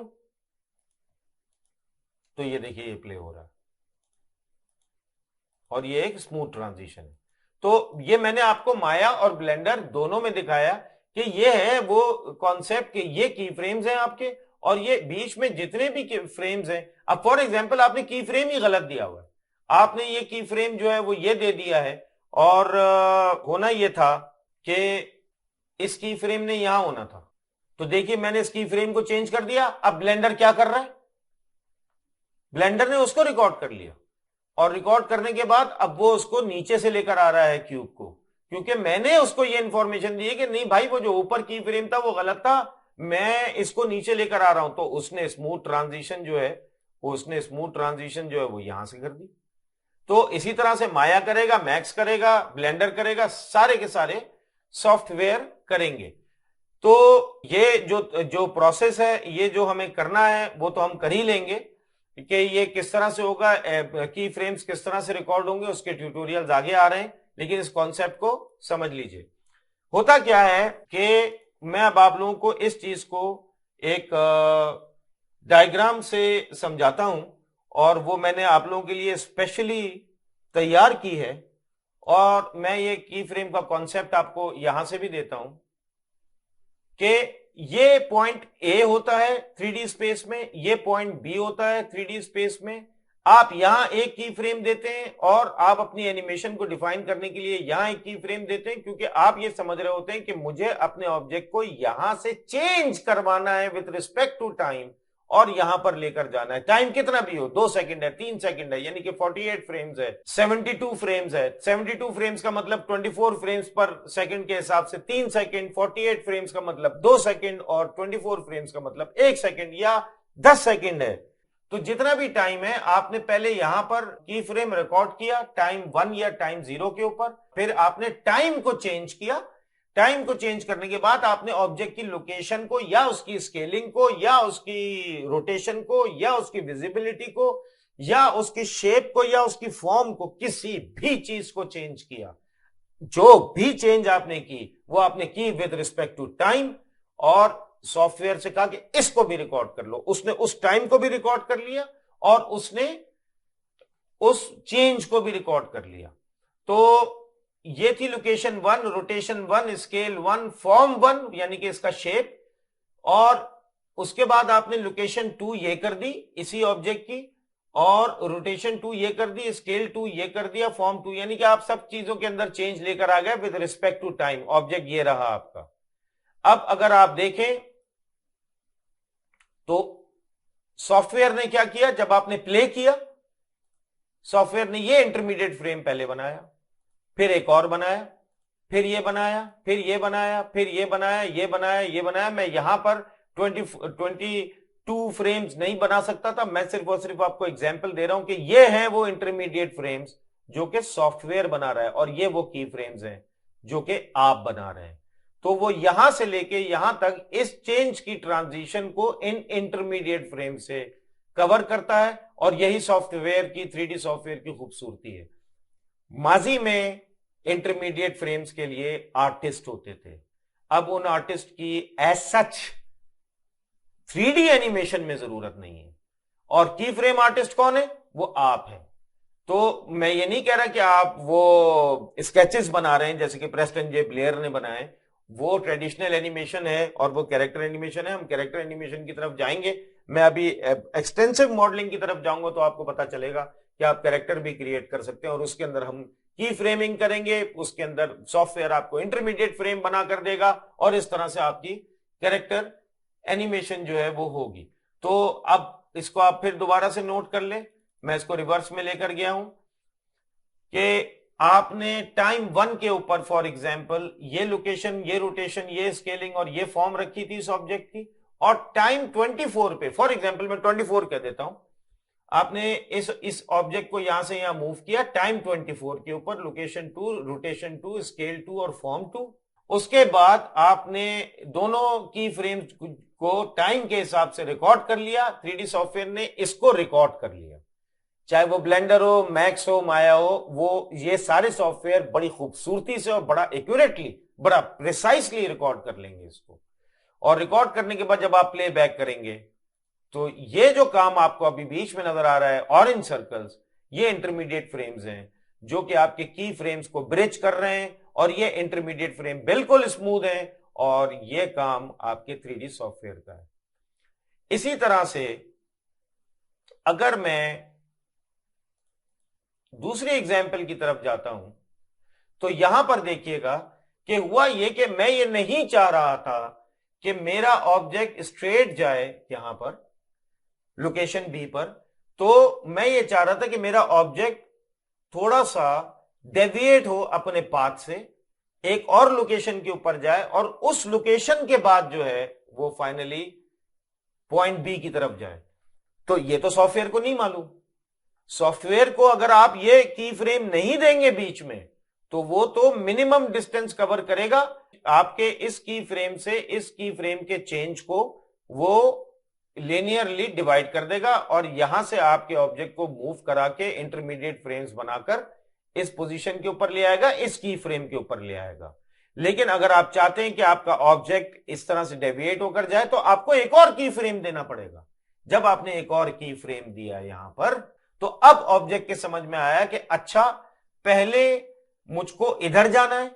तो ये देखिए ये प्ले हो रहा है, और ये एक स्मूथ ट्रांजिशन है। तो ये मैंने आपको माया और ब्लेंडर दोनों में दिखाया कि ये है वो कॉन्सेप्ट कि ये की फ्रेम्स हैं आपके, और ये बीच में जितने भी फ्रेम्स हैं। अब फॉर एग्जांपल आपने की फ्रेम ही गलत दिया हुआ है, आपने ये की फ्रेम जो है वो ये दे दिया है, और होना ये था कि इस की फ्रेम ने यहां होना था। तो देखिए मैंने इस की फ्रेम को चेंज कर दिया। अब ब्लेंडर क्या कर रहा है, ब्लेंडर ने उसको रिकॉर्ड कर लिया, और रिकॉर्ड करने के बाद अब वो उसको नीचे से लेकर आ रहा है क्यूब को, क्योंकि मैंने उसको ये इंफॉर्मेशन दी है कि नहीं भाई वो जो ऊपर की फ्रेम था वो गलत था, मैं इसको नीचे लेकर आ रहा हूं। तो उसने स्मूथ ट्रांजिशन जो है, वो यहां से कर दी। तो इसी तरह से माया करेगा, मैक्स करेगा, ब्लेंडर करेगा, सारे के सारे सॉफ्टवेयर करेंगे। तो ये जो जो प्रोसेस है, ये जो हमें करना है वो तो हम कर ही लेंगे कि ये किस तरह से होगा, की फ्रेम्स किस तरह से रिकॉर्ड होंगे, उसके ट्यूटोरियल्स आगे आ रहे हैं। लेकिन इस कॉन्सेप्ट को समझ लीजिए। होता क्या है कि मैं अब आप लोगों को इस चीज को एक डायग्राम से समझाता हूं, और वो मैंने आप लोगों के लिए स्पेशली तैयार की है। और मैं ये की फ्रेम का कॉन्सेप्ट आपको यहां से भी देता हूं कि ये पॉइंट ए होता है 3D स्पेस में, ये पॉइंट बी होता है 3D स्पेस में। आप यहां एक की फ्रेम देते हैं, और आप अपनी एनिमेशन को डिफाइन करने के लिए यहां एक की फ्रेम देते हैं, क्योंकि आप ये समझ रहे होते हैं कि मुझे अपने ऑब्जेक्ट को यहां से चेंज करवाना है विद रिस्पेक्ट टू टाइम, और यहां पर लेकर जाना है। टाइम कितना भी हो, 2 सेकंड है, 3 सेकंड है, यानी कि 48 फ्रेम्स है, 72 फ्रेम्स है। 72 फ्रेम्स का मतलब 24 फ्रेम्स पर सेकंड के हिसाब से 3 सेकंड, 48 फ्रेम्स का मतलब 2 सेकंड, और 24 फ्रेम्स का मतलब 1 सेकंड या 10 सेकंड है। तो जितना भी टाइम है, आपने पहले यहां पर की फ्रेम रिकॉर्ड किया टाइम 1 या टाइम 0 के ऊपर, फिर आपने टाइम को चेंज किया। टाइम को चेंज करने के बाद आपने ऑब्जेक्ट की लोकेशन को, या उसकी स्केलिंग को, या उसकी रोटेशन को, या उसकी विजिबिलिटी को, या उसकी शेप को, या उसकी फॉर्म को, किसी भी चीज को चेंज किया। जो भी चेंज आपने की वो आपने की विद रिस्पेक्ट टू टाइम, और सॉफ्टवेयर से कहा कि इसको भी रिकॉर्ड कर लो। उसने उस टाइम को भी रिकॉर्ड कर लिया, और उसने उस चेंज को भी रिकॉर्ड कर लिया। तो ये थी लोकेशन 1, रोटेशन 1, स्केल 1, फॉर्म 1, यानी कि इसका शेप। और उसके बाद आपने लोकेशन 2 ये कर दी इसी ऑब्जेक्ट की, और रोटेशन 2 ये कर दी, स्केल 2 ये कर दिया, फॉर्म 2, यानी कि आप सब चीजों के अंदर चेंज लेकर आ गए with respect to time. Object ये रहा आपका। अब अगर आप देखें तो सॉफ्टवेयर ने क्या किया, जब आपने प्ले किया सॉफ्टवेयर ने ये इंटरमीडिएट फ्रेम पहले बनाया, फिर एक और बनाया, फिर ये बनाया, फिर ये बनाया, फिर ये बनाया, ये बनाया, ये बनाया। मैं यहां पर 22 फ्रेम्स नहीं बना सकता था। मैं सिर्फ और सिर्फ आपको एग्जांपल दे रहा हूं कि ये हैं वो इंटरमीडिएट फ्रेम्स जो कि सॉफ्टवेयर बना रहा है, और ये वो की फ्रेम्स हैं जो कि आप बना रहे हैं। तो वो यहां से लेके यहां तक इस चेंज की ट्रांजिशन को इन इंटरमीडिएट फ्रेम से कवर करता है, और यही सॉफ्टवेयर की 3D सॉफ्टवेयर की खूबसूरती है। माजी में इंटरमीडिएट फ्रेम्स के लिए आर्टिस्ट होते थे, अब उन आर्टिस्ट की एज सच 3D एनिमेशन में जरूरत नहीं है। और की फ्रेम आर्टिस्ट कौन है? वो आप हैं। तो मैं ये नहीं कह रहा कि आप वो स्केचेस बना रहे हैं जैसे कि प्रेस्टन जे ब्लेयर ने बनाए, वो ट्रेडिशनल एनिमेशन है और वो कैरेक्टर एनिमेशन है। हम कैरेक्टर एनिमेशन की तरफ जाएंगे, मैं अभी एक्सटेंसिव मॉडलिंग की तरफ जाऊंगा तो आपको पता चलेगा कि आप कैरेक्टर भी क्रिएट कर सकते हैं, और उसके अंदर हम की फ्रेमिंग करेंगे, उसके अंदर सॉफ्टवेयर आपको इंटरमीडिएट फ्रेम बना कर देगा, और इस तरह से आपकी कैरेक्टर एनिमेशन जो है वो होगी। तो अब इसको आप फिर दोबारा से नोट कर ले, मैं इसको रिवर्स में लेकर गया हूं कि आपने टाइम 1 के ऊपर फॉर एग्जांपल ये लोकेशन, ये रोटेशन, ये स्केलिंग और ये फॉर्म रखी थी इस ऑब्जेक्ट की, और टाइम 24 पे, फॉर एग्जांपल मैं 24 कह देता हूं, आपने इस ऑब्जेक्ट को यहां से यहां मूव किया टाइम 24 के ऊपर, लोकेशन 2, रोटेशन 2, स्केल 2 और फॉर्म 2। उसके बाद आपने दोनों की फ्रेम्स को टाइम के हिसाब से रिकॉर्ड कर लिया, 3D सॉफ्टवेयर ने इसको रिकॉर्ड कर लिया। चाहे वो ब्लेंडर हो, मैक्स हो, माया हो, वो ये सारे सॉफ्टवेयर बड़ी खूबसूरती से और बड़ा एक्यूरेटली, बड़ा प्रिसाइसली रिकॉर्ड कर लेंगे इसको। और रिकॉर्ड करने के बाद जब आप प्ले बैक करेंगे तो ये जो काम आपको अभी बीच में नजर आ रहा है ऑरेंज सर्कल्स, ये इंटरमीडिएट फ्रेम्स हैं जो कि आपके की फ्रेम्स को ब्रिज कर रहे हैं, और ये इंटरमीडिएट फ्रेम बिल्कुल स्मूथ है, और ये काम आपके 3D सॉफ्टवेयर का है। इसी तरह से अगर मैं दूसरी एग्जाम्पल की तरफ जाता हूं तो यहां पर देखिएगा कि हुआ यह कि मैं ये नहीं चाह रहा था कि मेरा ऑब्जेक्ट स्ट्रेट जाए यहां पर लोकेशन बी पर, तो मैं ये चाह रहा था कि मेरा ऑब्जेक्ट थोड़ा सा डेविएट हो अपने पाथ से, एक और लोकेशन के ऊपर जाए, और उस लोकेशन के बाद जो है वो फाइनली पॉइंट बी की तरफ जाए। तो ये तो सॉफ्टवेयर को नहीं मालूम। सॉफ्टवेयर को अगर आप ये की फ्रेम नहीं देंगे बीच में, तो वो तो मिनिमम डिस्टेंस कवर करेगा आपके इस की फ्रेम से इस की फ्रेम के चेंज को, वो लिनियरली डिवाइड कर देगा, और यहां से आपके ऑब्जेक्ट को मूव करा के इंटरमीडिएट फ्रेम्स बनाकर इस पोजीशन के ऊपर ले आएगा, इस की फ्रेम के ऊपर ले आएगा। लेकिन अगर आप चाहते हैं कि आपका ऑब्जेक्ट इस तरह से डेविएट होकर जाए, तो आपको एक और की फ्रेम देना पड़ेगा। जब आपने एक और की फ्रेम दिया यहां पर, तो अब ऑब्जेक्ट के समझ में आया कि अच्छा, पहले मुझको इधर जाना है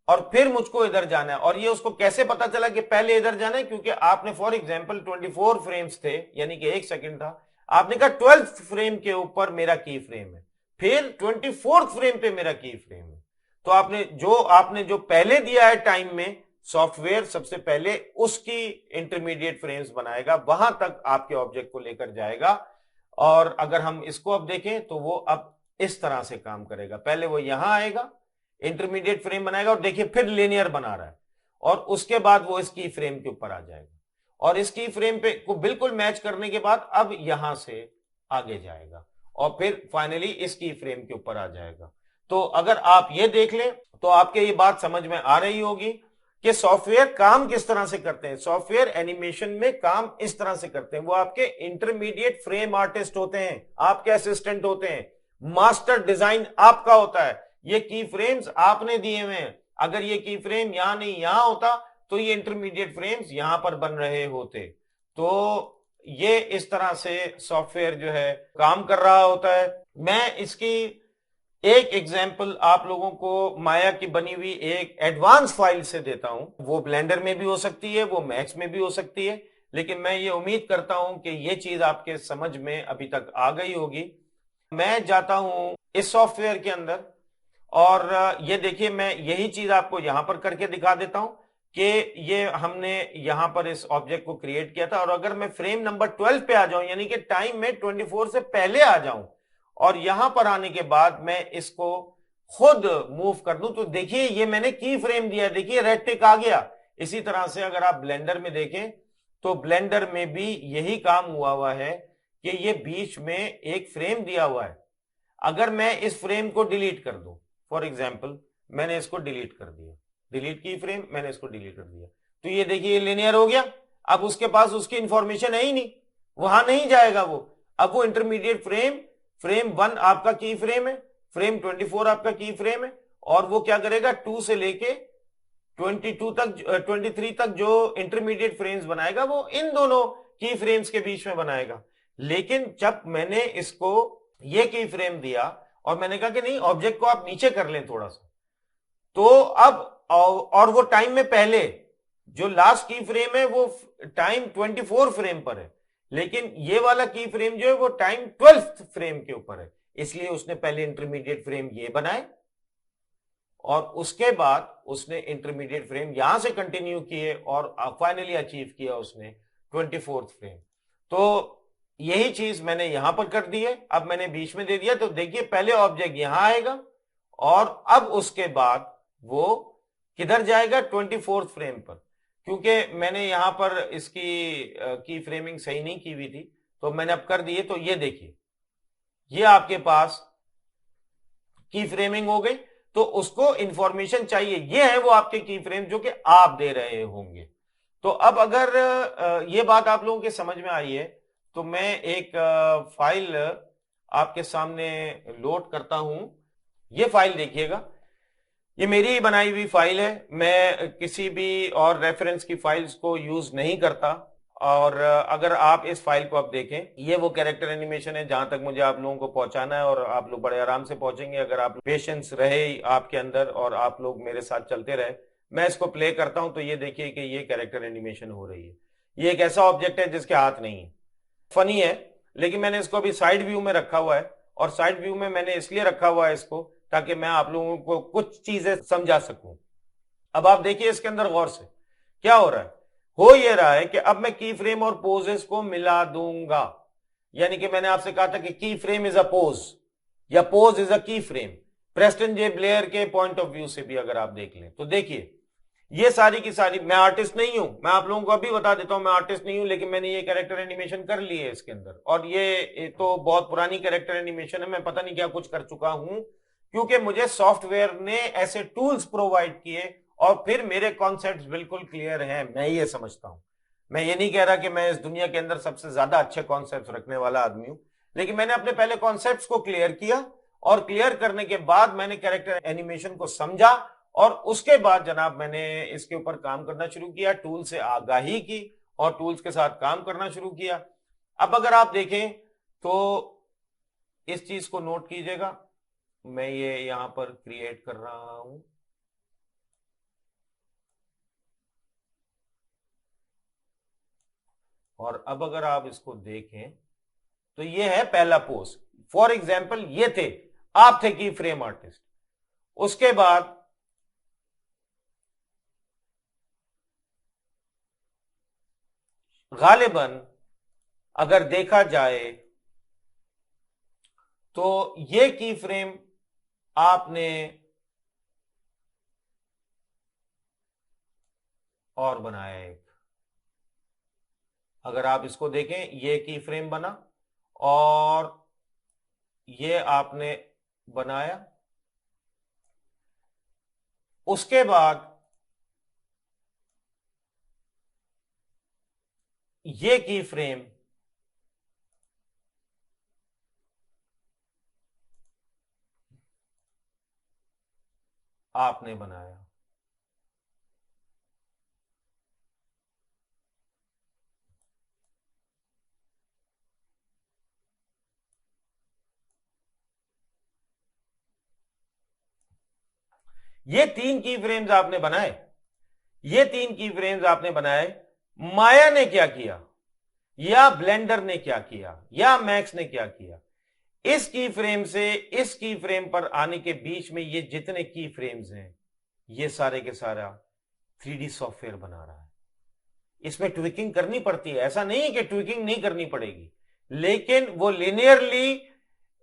और फिर मुझको इधर जाना है। और ये उसको कैसे पता चला कि पहले इधर जाना है? क्योंकि आपने फॉर एग्जांपल 24 फ्रेम्स थे, यानी कि 1 सेकंड था, आपने कहा 12th फ्रेम के ऊपर मेरा की फ्रेम है, फिर 24th फ्रेम पे मेरा की फ्रेम है। तो आपने जो पहले दिया है टाइम में, सॉफ्टवेयर सबसे पहले उसकी इंटरमीडिएट फ्रेम्स बनाएगा, वहां तक आपके ऑब्जेक्ट को लेकर जाएगा। और अगर हम इसको अब देखें तो वो अब इस तरह से काम करेगा। पहले वो यहां आएगा, इंटरमीडिएट फ्रेम बनाएगा, और देखिए फिर लिनियर बना रहा है, और उसके बाद वो इस की फ्रेम के ऊपर आ जाएगा, और इस की फ्रेम पे को बिल्कुल मैच करने के बाद अब यहां से आगे जाएगा, और फिर फाइनली इस की फ्रेम के ऊपर आ जाएगा। तो अगर आप ये देख लें तो आपके ये बात समझ में आ रही होगी कि सॉफ्टवेयर काम किस तरह से करते हैं। सॉफ्टवेयर एनिमेशन में काम इस तरह से करते हैं, वो आपके इंटरमीडिएट फ्रेम आर्टिस्ट होते हैं, आपके असिस्टेंट होते हैं, मास्टर डिजाइन आपका होता है। ये की फ्रेम्स आपने दिए हुए हैं, अगर ये की फ्रेम यहां नहीं यहां होता तो ये इंटरमीडिएट फ्रेम्स यहां पर बन रहे होते। तो ये इस तरह से सॉफ्टवेयर जो है काम कर रहा होता है। मैं इसकी एक एग्जाम्पल आप लोगों को माया की बनी हुई एक एडवांस फाइल से देता हूं। वो ब्लेंडर में भी हो सकती है, वो मैक्स में भी हो सकती है, लेकिन मैं ये उम्मीद करता हूं कि ये चीज आपके समझ में अभी तक आ गई होगी। मैं जाता हूं इस सॉफ्टवेयर के अंदर, और ये देखिए मैं यही चीज आपको यहां पर करके दिखा देता हूं कि ये हमने यहां पर इस ऑब्जेक्ट को क्रिएट किया था। और अगर मैं फ्रेम नंबर 12 पे आ जाऊं, यानी कि टाइम में 24 से पहले आ जाऊं, और यहां पर आने के बाद मैं इसको खुद मूव कर दूं तो देखिए ये मैंने की फ्रेम दिया, देखिए रेड टिक आ गया। इसी तरह से अगर आप ब्लेंडर में देखें तो ब्लेंडर में भी यही काम हुआ है कि ये बीच में एक फ्रेम दिया हुआ है। अगर मैं इस फ्रेम को डिलीट कर दूं, फॉर एग्जाम्पल मैंने इसको डिलीट कर दिया, डिलीट की फ्रेम, मैंने इसको डिलीट कर दिया, तो ये देखिए ये लिनियर हो गया। अब उसके पास उसकी इंफॉर्मेशन है ही नहीं, वहां नहीं जाएगा वो। अब वो इंटरमीडिएट फ्रेम, फ्रेम 1 आपका की फ्रेम है, फ्रेम 24 आपका की फ्रेम है, और वो क्या करेगा 2 से लेके 22 तक 23 तक जो इंटरमीडिएट फ्रेम्स बनाएगा वो इन दोनों की फ्रेम्स के बीच में बनाएगा। लेकिन जब मैंने इसको ये की फ्रेम दिया और मैंने कहा कि नहीं ऑब्जेक्ट को आप नीचे कर लें थोड़ा सा, तो अब और वो टाइम में पहले जो लास्ट की फ्रेम है वो टाइम 24 फ्रेम पर है, लेकिन ये वाला की फ्रेम जो है वो टाइम 12th फ्रेम के ऊपर है, इसलिए उसने पहले इंटरमीडिएट फ्रेम ये बनाए और उसके बाद उसने इंटरमीडिएट फ्रेम यहां से कंटिन्यू किए और फाइनली अचीव किया उसने 24th फ्रेम। तो यही चीज मैंने यहां पर कर दी है। अब मैंने बीच में दे दिया तो देखिए पहले ऑब्जेक्ट यहां आएगा और अब उसके बाद वो किधर जाएगा 24th फ्रेम पर। क्योंकि मैंने यहां पर इसकी की फ्रेमिंग सही नहीं की हुई थी तो मैंने अब कर दिए, तो ये देखिए ये आपके पास की फ्रेमिंग हो गई। तो उसको इंफॉर्मेशन चाहिए, ये है वो आपके की फ्रेम जो कि आप दे रहे होंगे। तो अब अगर ये बात आप लोगों के समझ में आई है तो मैं एक फाइल आपके सामने लोड करता हूं। ये फाइल देखिएगा, ये मेरी ही बनाई हुई फाइल है, मैं किसी भी और रेफरेंस की फाइल्स को यूज नहीं करता। और अगर आप इस फाइल को आप देखें, ये वो कैरेक्टर एनिमेशन है जहां तक मुझे आप लोगों को पहुंचाना है और आप लोग बड़े आराम से पहुंचेंगे अगर आप पेशेंस रहे आपके अंदर और आप लोग मेरे साथ चलते रहे। मैं इसको प्ले करता हूं तो ये देखिए कि ये कैरेक्टर एनिमेशन हो रही है। ये एक ऐसा ऑब्जेक्ट है जिसके हाथ नहीं है, फनी है, लेकिन मैंने इसको अभी साइड व्यू में रखा हुआ है। और साइड व्यू में मैंने इसलिए रखा हुआ है इसको ताकि मैं आप लोगों को कुछ चीजें समझा सकूं। अब आप देखिए इसके अंदर गौर से क्या हो रहा है। हो ये रहा है कि अब मैं की फ्रेम और पोजेस को मिला दूंगा, यानी कि मैंने आपसे कहा था कि की फ्रेम इज अ पोज या पोज इज अ की फ्रेम। प्रेस्टन जे ब्लेयर के पॉइंट ऑफ व्यू से भी अगर आप देख लें तो देखिए ये सारी की सारी, मैं आर्टिस्ट नहीं हूं, मैं आप लोगों को अभी बता देता हूं मैं आर्टिस्ट नहीं हूं, लेकिन मैंने ये कैरेक्टर एनिमेशन कर ली है इसके अंदर। और ये तो बहुत पुरानी कैरेक्टर एनिमेशन है, मैं पता नहीं क्या कुछ कर चुका हूं, क्योंकि मुझे सॉफ्टवेयर ने ऐसे टूल्स प्रोवाइड किए और फिर मेरे कॉन्सेप्ट्स बिल्कुल क्लियर हैं। मैं ये समझता हूं, मैं ये नहीं कह रहा कि मैं इस दुनिया के अंदर सबसे ज्यादा अच्छे कॉन्सेप्ट्स रखने वाला आदमी हूं, लेकिन मैंने अपने पहले कॉन्सेप्ट्स को क्लियर किया और क्लियर करने के बाद मैंने कैरेक्टर एनिमेशन को समझा और उसके बाद जनाब मैंने इसके ऊपर काम करना शुरू किया, टूल से आगाही की और टूल्स के साथ काम करना शुरू किया। अब अगर आप देखें तो इस चीज को नोट कीजिएगा, मैं ये यहां पर क्रिएट कर रहा हूं। और अब अगर आप इसको देखें तो ये है पहला पोज। फॉर एग्जाम्पल ये थे, आप थे की फ्रेम आर्टिस्ट। उसके बाद गालिबन अगर देखा जाए तो ये की फ्रेम आपने और बनाया एक, अगर आप इसको देखें ये की फ्रेम बना और ये आपने बनाया। उसके बाद ये की फ्रेम आपने बनाया। ये 3 की फ्रेम्स आपने बनाए, ये 3 की फ्रेम्स आपने बनाए। माया ने क्या किया या ब्लेंडर ने क्या किया या मैक्स ने क्या किया, इस की फ्रेम से इस की फ्रेम पर आने के बीच में ये जितने की फ्रेम्स हैं ये सारे के सारा 3D सॉफ्टवेयर बना रहा है। इसमें ट्विकिंग करनी पड़ती है, ऐसा नहीं है कि ट्विकिंग नहीं करनी पड़ेगी, लेकिन वो लिनियरली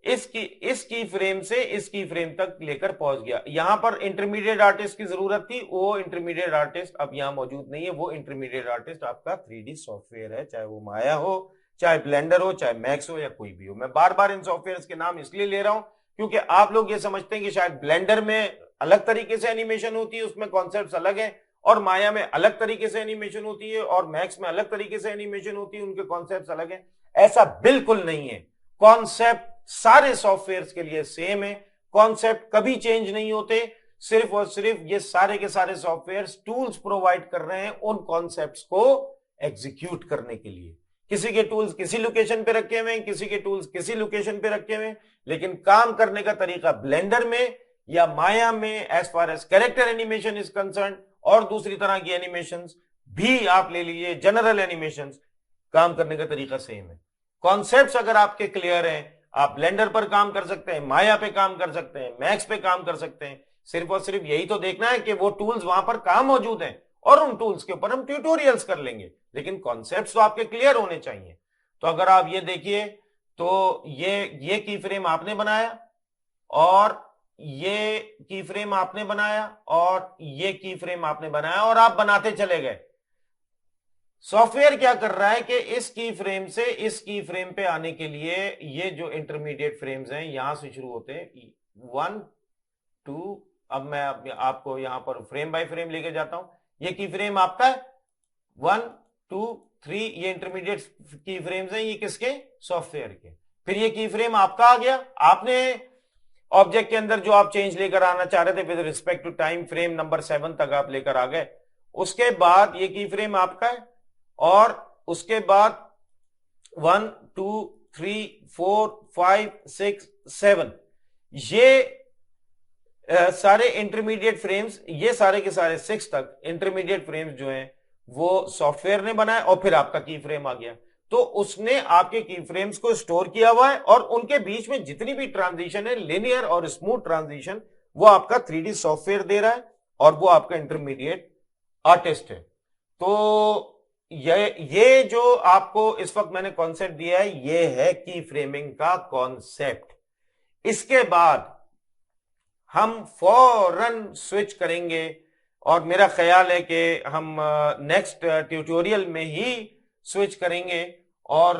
इस की फ्रेम से इस की फ्रेम तक लेकर पहुंच गया। यहां पर इंटरमीडिएट आर्टिस्ट की जरूरत थी, वो इंटरमीडिएट आर्टिस्ट अब यहां मौजूद नहीं है। वो इंटरमीडिएट आर्टिस्ट आपका 3D सॉफ्टवेयर है, चाहे वो माया हो, चाहे ब्लेंडर हो, चाहे मैक्स हो, या कोई भी हो। मैं बार बार इन सॉफ्टवेयर के नाम इसलिए ले रहा हूं क्योंकि आप लोग ये समझते हैं कि शायद ब्लेंडर में अलग तरीके से एनिमेशन होती है, उसमें कॉन्सेप्ट अलग है, और माया में अलग तरीके से एनिमेशन होती है, और मैक्स में अलग तरीके से एनिमेशन होती है, उनके कॉन्सेप्ट अलग है। ऐसा बिल्कुल नहीं है। कॉन्सेप्ट सारे सॉफ्टवेयर्स के लिए सेम है, कॉन्सेप्ट कभी चेंज नहीं होते। सिर्फ और सिर्फ ये सारे के सारे सॉफ्टवेयर्स टूल्स प्रोवाइड कर रहे हैं उन कॉन्सेप्ट्स को एग्जीक्यूट करने के लिए। किसी के टूल्स किसी लोकेशन पे रखे हुए हैं, किसी के टूल्स किसी लोकेशन पे रखे हुए हैं, लेकिन काम करने का तरीका ब्लेंडर में या माया में as far as character animation is concern, और दूसरी तरह की एनिमेशंस भी आप ले लीजिए, जनरल एनिमेशंस, काम करने का तरीका सेम है। कॉन्सेप्ट्स अगर आपके क्लियर हैं, आप ब्लेंडर पर काम कर सकते हैं, माया पे काम कर सकते हैं, मैक्स पे काम कर सकते हैं। सिर्फ और सिर्फ यही तो देखना है कि वो टूल्स वहां पर कहां मौजूद हैं, और उन टूल्स के ऊपर हम ट्यूटोरियल्स कर लेंगे, लेकिन कॉन्सेप्ट्स तो आपके क्लियर होने चाहिए। तो अगर आप ये देखिए, तो ये की फ्रेम आपने बनाया, और ये की फ्रेम आपने बनाया, और ये की फ्रेम आपने बनाया, और आप बनाते चले गए। सॉफ्टवेयर क्या कर रहा है कि इस की फ्रेम से इस की फ्रेम पे आने के लिए ये जो इंटरमीडिएट फ्रेम्स हैं यहां से शुरू होते हैं 1 2। अब मैं आपको यहां पर फ्रेम बाय फ्रेम लेके जाता हूं। ये की फ्रेम आपका है 1 2 3, ये इंटरमीडिएट की फ्रेम्स हैं, ये किसके? सॉफ्टवेयर के। फिर ये की फ्रेम आपका आ गया, आपने ऑब्जेक्ट के अंदर जो आप चेंज लेकर आना चाह रहे थे with respect to time, frame number 7 तक आप लेकर आ गए। उसके बाद ये की फ्रेम आपका है, और उसके बाद 1 2 3 4 5 6 7, ये सारे इंटरमीडिएट फ्रेम्स, ये सारे के सारे 6 तक इंटरमीडिएट फ्रेम्स जो हैं वो सॉफ्टवेयर ने बनाए, और फिर आपका की फ्रेम आ गया। तो उसने आपके की फ्रेम्स को स्टोर किया हुआ है, और उनके बीच में जितनी भी ट्रांजिशन है, लिनियर और स्मूथ ट्रांजिशन, वो आपका 3D सॉफ्टवेयर दे रहा है, और वो आपका इंटरमीडिएट आर्टिस्ट है। तो ये जो आपको इस वक्त मैंने कॉन्सेप्ट दिया है, ये है की फ्रेमिंग का कॉन्सेप्ट। इसके बाद हम फौरन स्विच करेंगे, और मेरा ख्याल है कि हम नेक्स्ट ट्यूटोरियल में ही स्विच करेंगे, और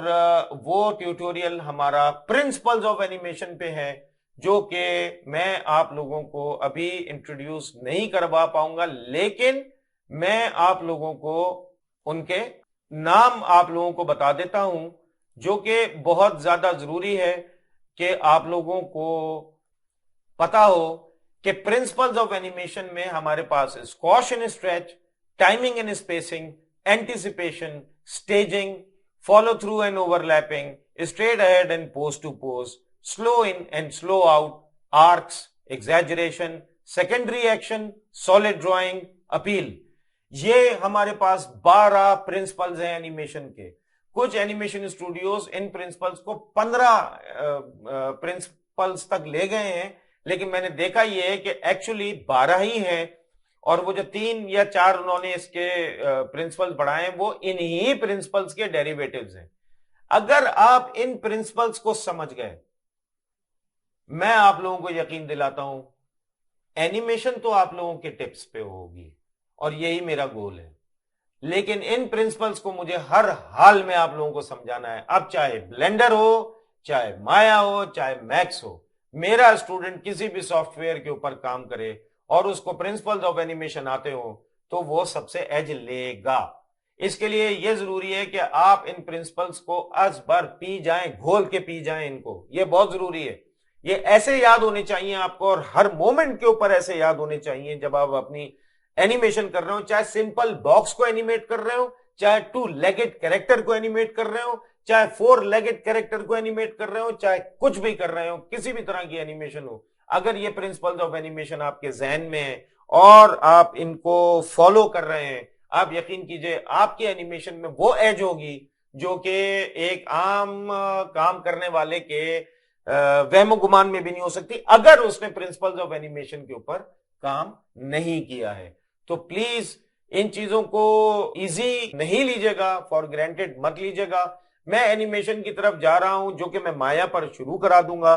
वो ट्यूटोरियल हमारा प्रिंसिपल्स ऑफ एनिमेशन पे है, जो कि मैं आप लोगों को अभी इंट्रोड्यूस नहीं करवा पाऊंगा, लेकिन मैं आप लोगों को उनके नाम आप लोगों को बता देता हूं, जो कि बहुत ज्यादा जरूरी है कि आप लोगों को पता हो कि प्रिंसिपल्स ऑफ एनिमेशन में हमारे पास squash and stretch, timing and spacing, anticipation, staging, follow through and overlapping, straight ahead and pose to pose, slow in and slow out, arcs, exaggeration, secondary action, solid drawing, appeal, ये हमारे पास 12 प्रिंसिपल्स हैं एनिमेशन के। कुछ एनिमेशन स्टूडियोज इन प्रिंसिपल्स को 15 प्रिंसिपल्स तक ले गए हैं, लेकिन मैंने देखा ये है कि एक्चुअली 12 ही हैं, और वो जो 3 या 4 उन्होंने इसके प्रिंसिपल्स बढ़ाए हैं, वो इन्हीं प्रिंसिपल्स के डेरिवेटिव्स हैं। अगर आप इन प्रिंसिपल्स को समझ गए, मैं आप लोगों को यकीन दिलाता हूं एनिमेशन तो आप लोगों के टिप्स पे होगी, और यही मेरा गोल है। लेकिन इन प्रिंसिपल्स को मुझे हर हाल में आप लोगों को समझाना है। अब चाहे ब्लेंडर हो, चाहे माया हो, चाहे मैक्स हो, मेरा स्टूडेंट किसी भी सॉफ्टवेयर के ऊपर काम करे और उसको प्रिंसिपल्स ऑफ एनिमेशन आते हो, तो वो सबसे एज लेगा। इसके लिए यह जरूरी है कि आप इन प्रिंसिपल्स को अज बर पी जाएं, घोल के पी जाएं इनको। ये बहुत जरूरी है। ये ऐसे याद होने चाहिए आपको, और हर मोमेंट के ऊपर ऐसे याद होने चाहिए जब आप अपनी एनिमेशन कर रहे हो। चाहे सिंपल बॉक्स को एनिमेट कर रहे हो, चाहे 2 लेगेड कैरेक्टर को एनिमेट कर रहे हो, चाहे 4 लेगेड कैरेक्टर को एनिमेट कर रहे हो, चाहे कुछ भी कर रहे हो, किसी भी तरह की एनिमेशन हो, अगर ये प्रिंसिपल्स ऑफ एनिमेशन आपके जहन में है और आप इनको फॉलो कर रहे हैं, आप यकीन कीजिए आपकी एनिमेशन में वो एज होगी जो कि एक आम काम करने वाले के वहमो गुमान में भी नहीं हो सकती, अगर उसने प्रिंसिपल्स ऑफ एनिमेशन के ऊपर काम नहीं किया है। तो प्लीज इन चीजों को इजी नहीं लीजिएगा, फॉर ग्रांटेड मत लीजिएगा। मैं एनिमेशन की तरफ जा रहा हूं, जो कि मैं माया पर शुरू करा दूंगा।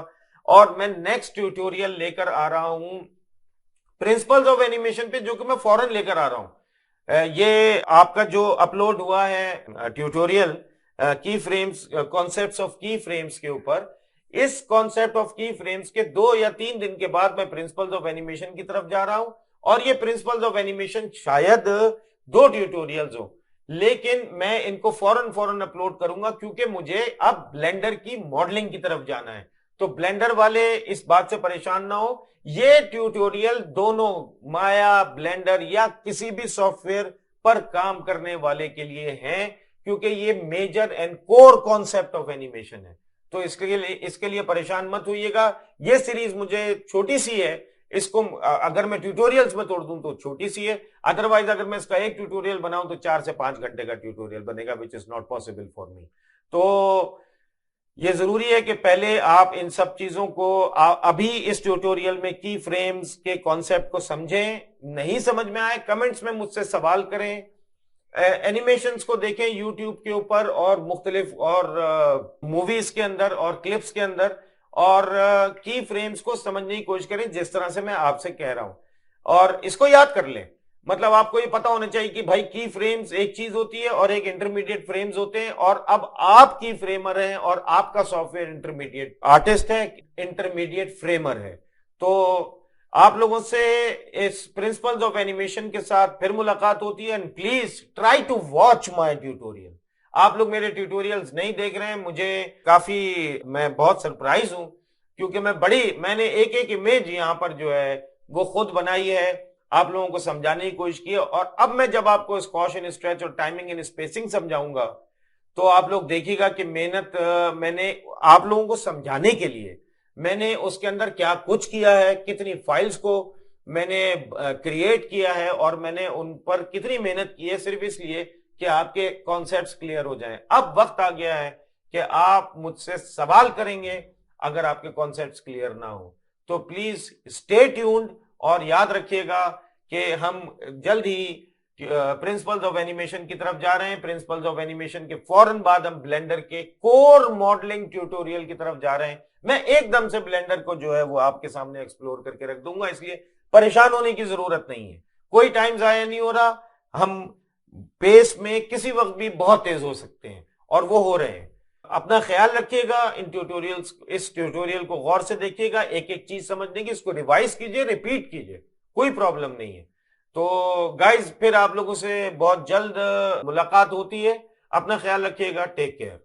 और मैं नेक्स्ट ट्यूटोरियल लेकर आ रहा हूं प्रिंसिपल्स ऑफ एनिमेशन पे, जो कि मैं फौरन लेकर आ रहा हूं। ये आपका जो अपलोड हुआ है ट्यूटोरियल की फ्रेम्स, कॉन्सेप्ट्स ऑफ की फ्रेम्स के ऊपर, इस कॉन्सेप्ट ऑफ की फ्रेम्स के 2 या 3 दिन के बाद मैं प्रिंसिपल्स ऑफ एनिमेशन की तरफ जा रहा हूं। और ये प्रिंसिपल्स ऑफ एनिमेशन शायद 2 ट्यूटोरियल्स हो, लेकिन मैं इनको फौरन फौरन अपलोड करूंगा, क्योंकि मुझे अब ब्लेंडर की मॉडलिंग की तरफ जाना है। तो ब्लेंडर वाले इस बात से परेशान ना हो, ये ट्यूटोरियल दोनों माया, ब्लेंडर या किसी भी सॉफ्टवेयर पर काम करने वाले के लिए हैं, क्योंकि ये major and core concept of animation है। तो इसके लिए परेशान मत होइएगा। ये सीरीज मुझे छोटी सी है, इसको अगर मैं ट्यूटोरियल्स में तोड़ दूं तो छोटी सी है, अदरवाइज अगर मैं इसका एक ट्यूटोरियल बनाऊं तो 4 से 5 घंटे का ट्यूटोरियल बनेगा, which is not possible for me. तो ये जरूरी है कि पहले आप इन सब चीजों को अभी इस ट्यूटोरियल में की फ्रेम्स के कॉन्सेप्ट को समझें। नहीं समझ में आए, कमेंट्स में मुझसे सवाल करें। एनिमेशंस को देखें यूट्यूब के ऊपर और मुख्तलिफ और मूवीज के अंदर और क्लिप्स के अंदर, और की फ्रेम्स को समझने की कोशिश करें जिस तरह से मैं आपसे कह रहा हूं, और इसको याद कर लें। मतलब आपको ये पता होना चाहिए कि भाई की फ्रेम्स एक चीज होती है और एक इंटरमीडिएट फ्रेम्स होते हैं, और अब आप की फ्रेमर हैं और आपका सॉफ्टवेयर इंटरमीडिएट आर्टिस्ट है, इंटरमीडिएट फ्रेमर है। तो आप लोगों से इस प्रिंसिपल्स ऑफ एनिमेशन के साथ फिर मुलाकात होती है, and please try to watch my tutorial. आप लोग मेरे ट्यूटोरियल्स नहीं देख रहे हैं, मुझे मैं बहुत सरप्राइज हूं, क्योंकि मैंने एक एक इमेज यहां पर जो है वो खुद बनाई है, आप लोगों को समझाने की कोशिश की है। और अब मैं जब आपको स्क्वॉश एंड स्ट्रेच और टाइमिंग एंड स्पेसिंग समझाऊंगा, तो आप लोग देखिएगा कि मेहनत मैंने आप लोगों को समझाने के लिए मैंने उसके अंदर क्या कुछ किया है, कितनी फाइल्स को मैंने क्रिएट किया है, और मैंने उन पर कितनी मेहनत की है, सिर्फ इसलिए कि आपके कॉन्सेप्ट्स क्लियर हो जाएं। अब वक्त आ गया है कि आप मुझसे सवाल करेंगे अगर आपके कॉन्सेप्ट्स क्लियर ना हो। तो प्लीज स्टे ट्यून्ड, और याद रखिएगा कि हम जल्द ही प्रिंसिपल्स ऑफ एनिमेशन की तरफ जा रहे हैं। प्रिंसिपल्स ऑफ एनिमेशन के फौरन बाद हम ब्लेंडर के कोर मॉडलिंग ट्यूटोरियल की तरफ जा रहे हैं। मैं एकदम से ब्लेंडर को जो है वो आपके सामने एक्सप्लोर करके रख दूंगा, इसलिए परेशान होने की जरूरत नहीं है। कोई टाइम जाया नहीं हो रहा, हम पेस में किसी वक्त भी बहुत तेज हो सकते हैं, और वो हो रहे हैं। अपना ख्याल रखिएगा, इस ट्यूटोरियल को गौर से देखिएगा, एक एक चीज समझने की, इसको रिवाइज कीजिए, रिपीट कीजिए, कोई प्रॉब्लम नहीं है। तो गाइज, फिर आप लोगों से बहुत जल्द मुलाकात होती है। अपना ख्याल रखिएगा, टेक केयर।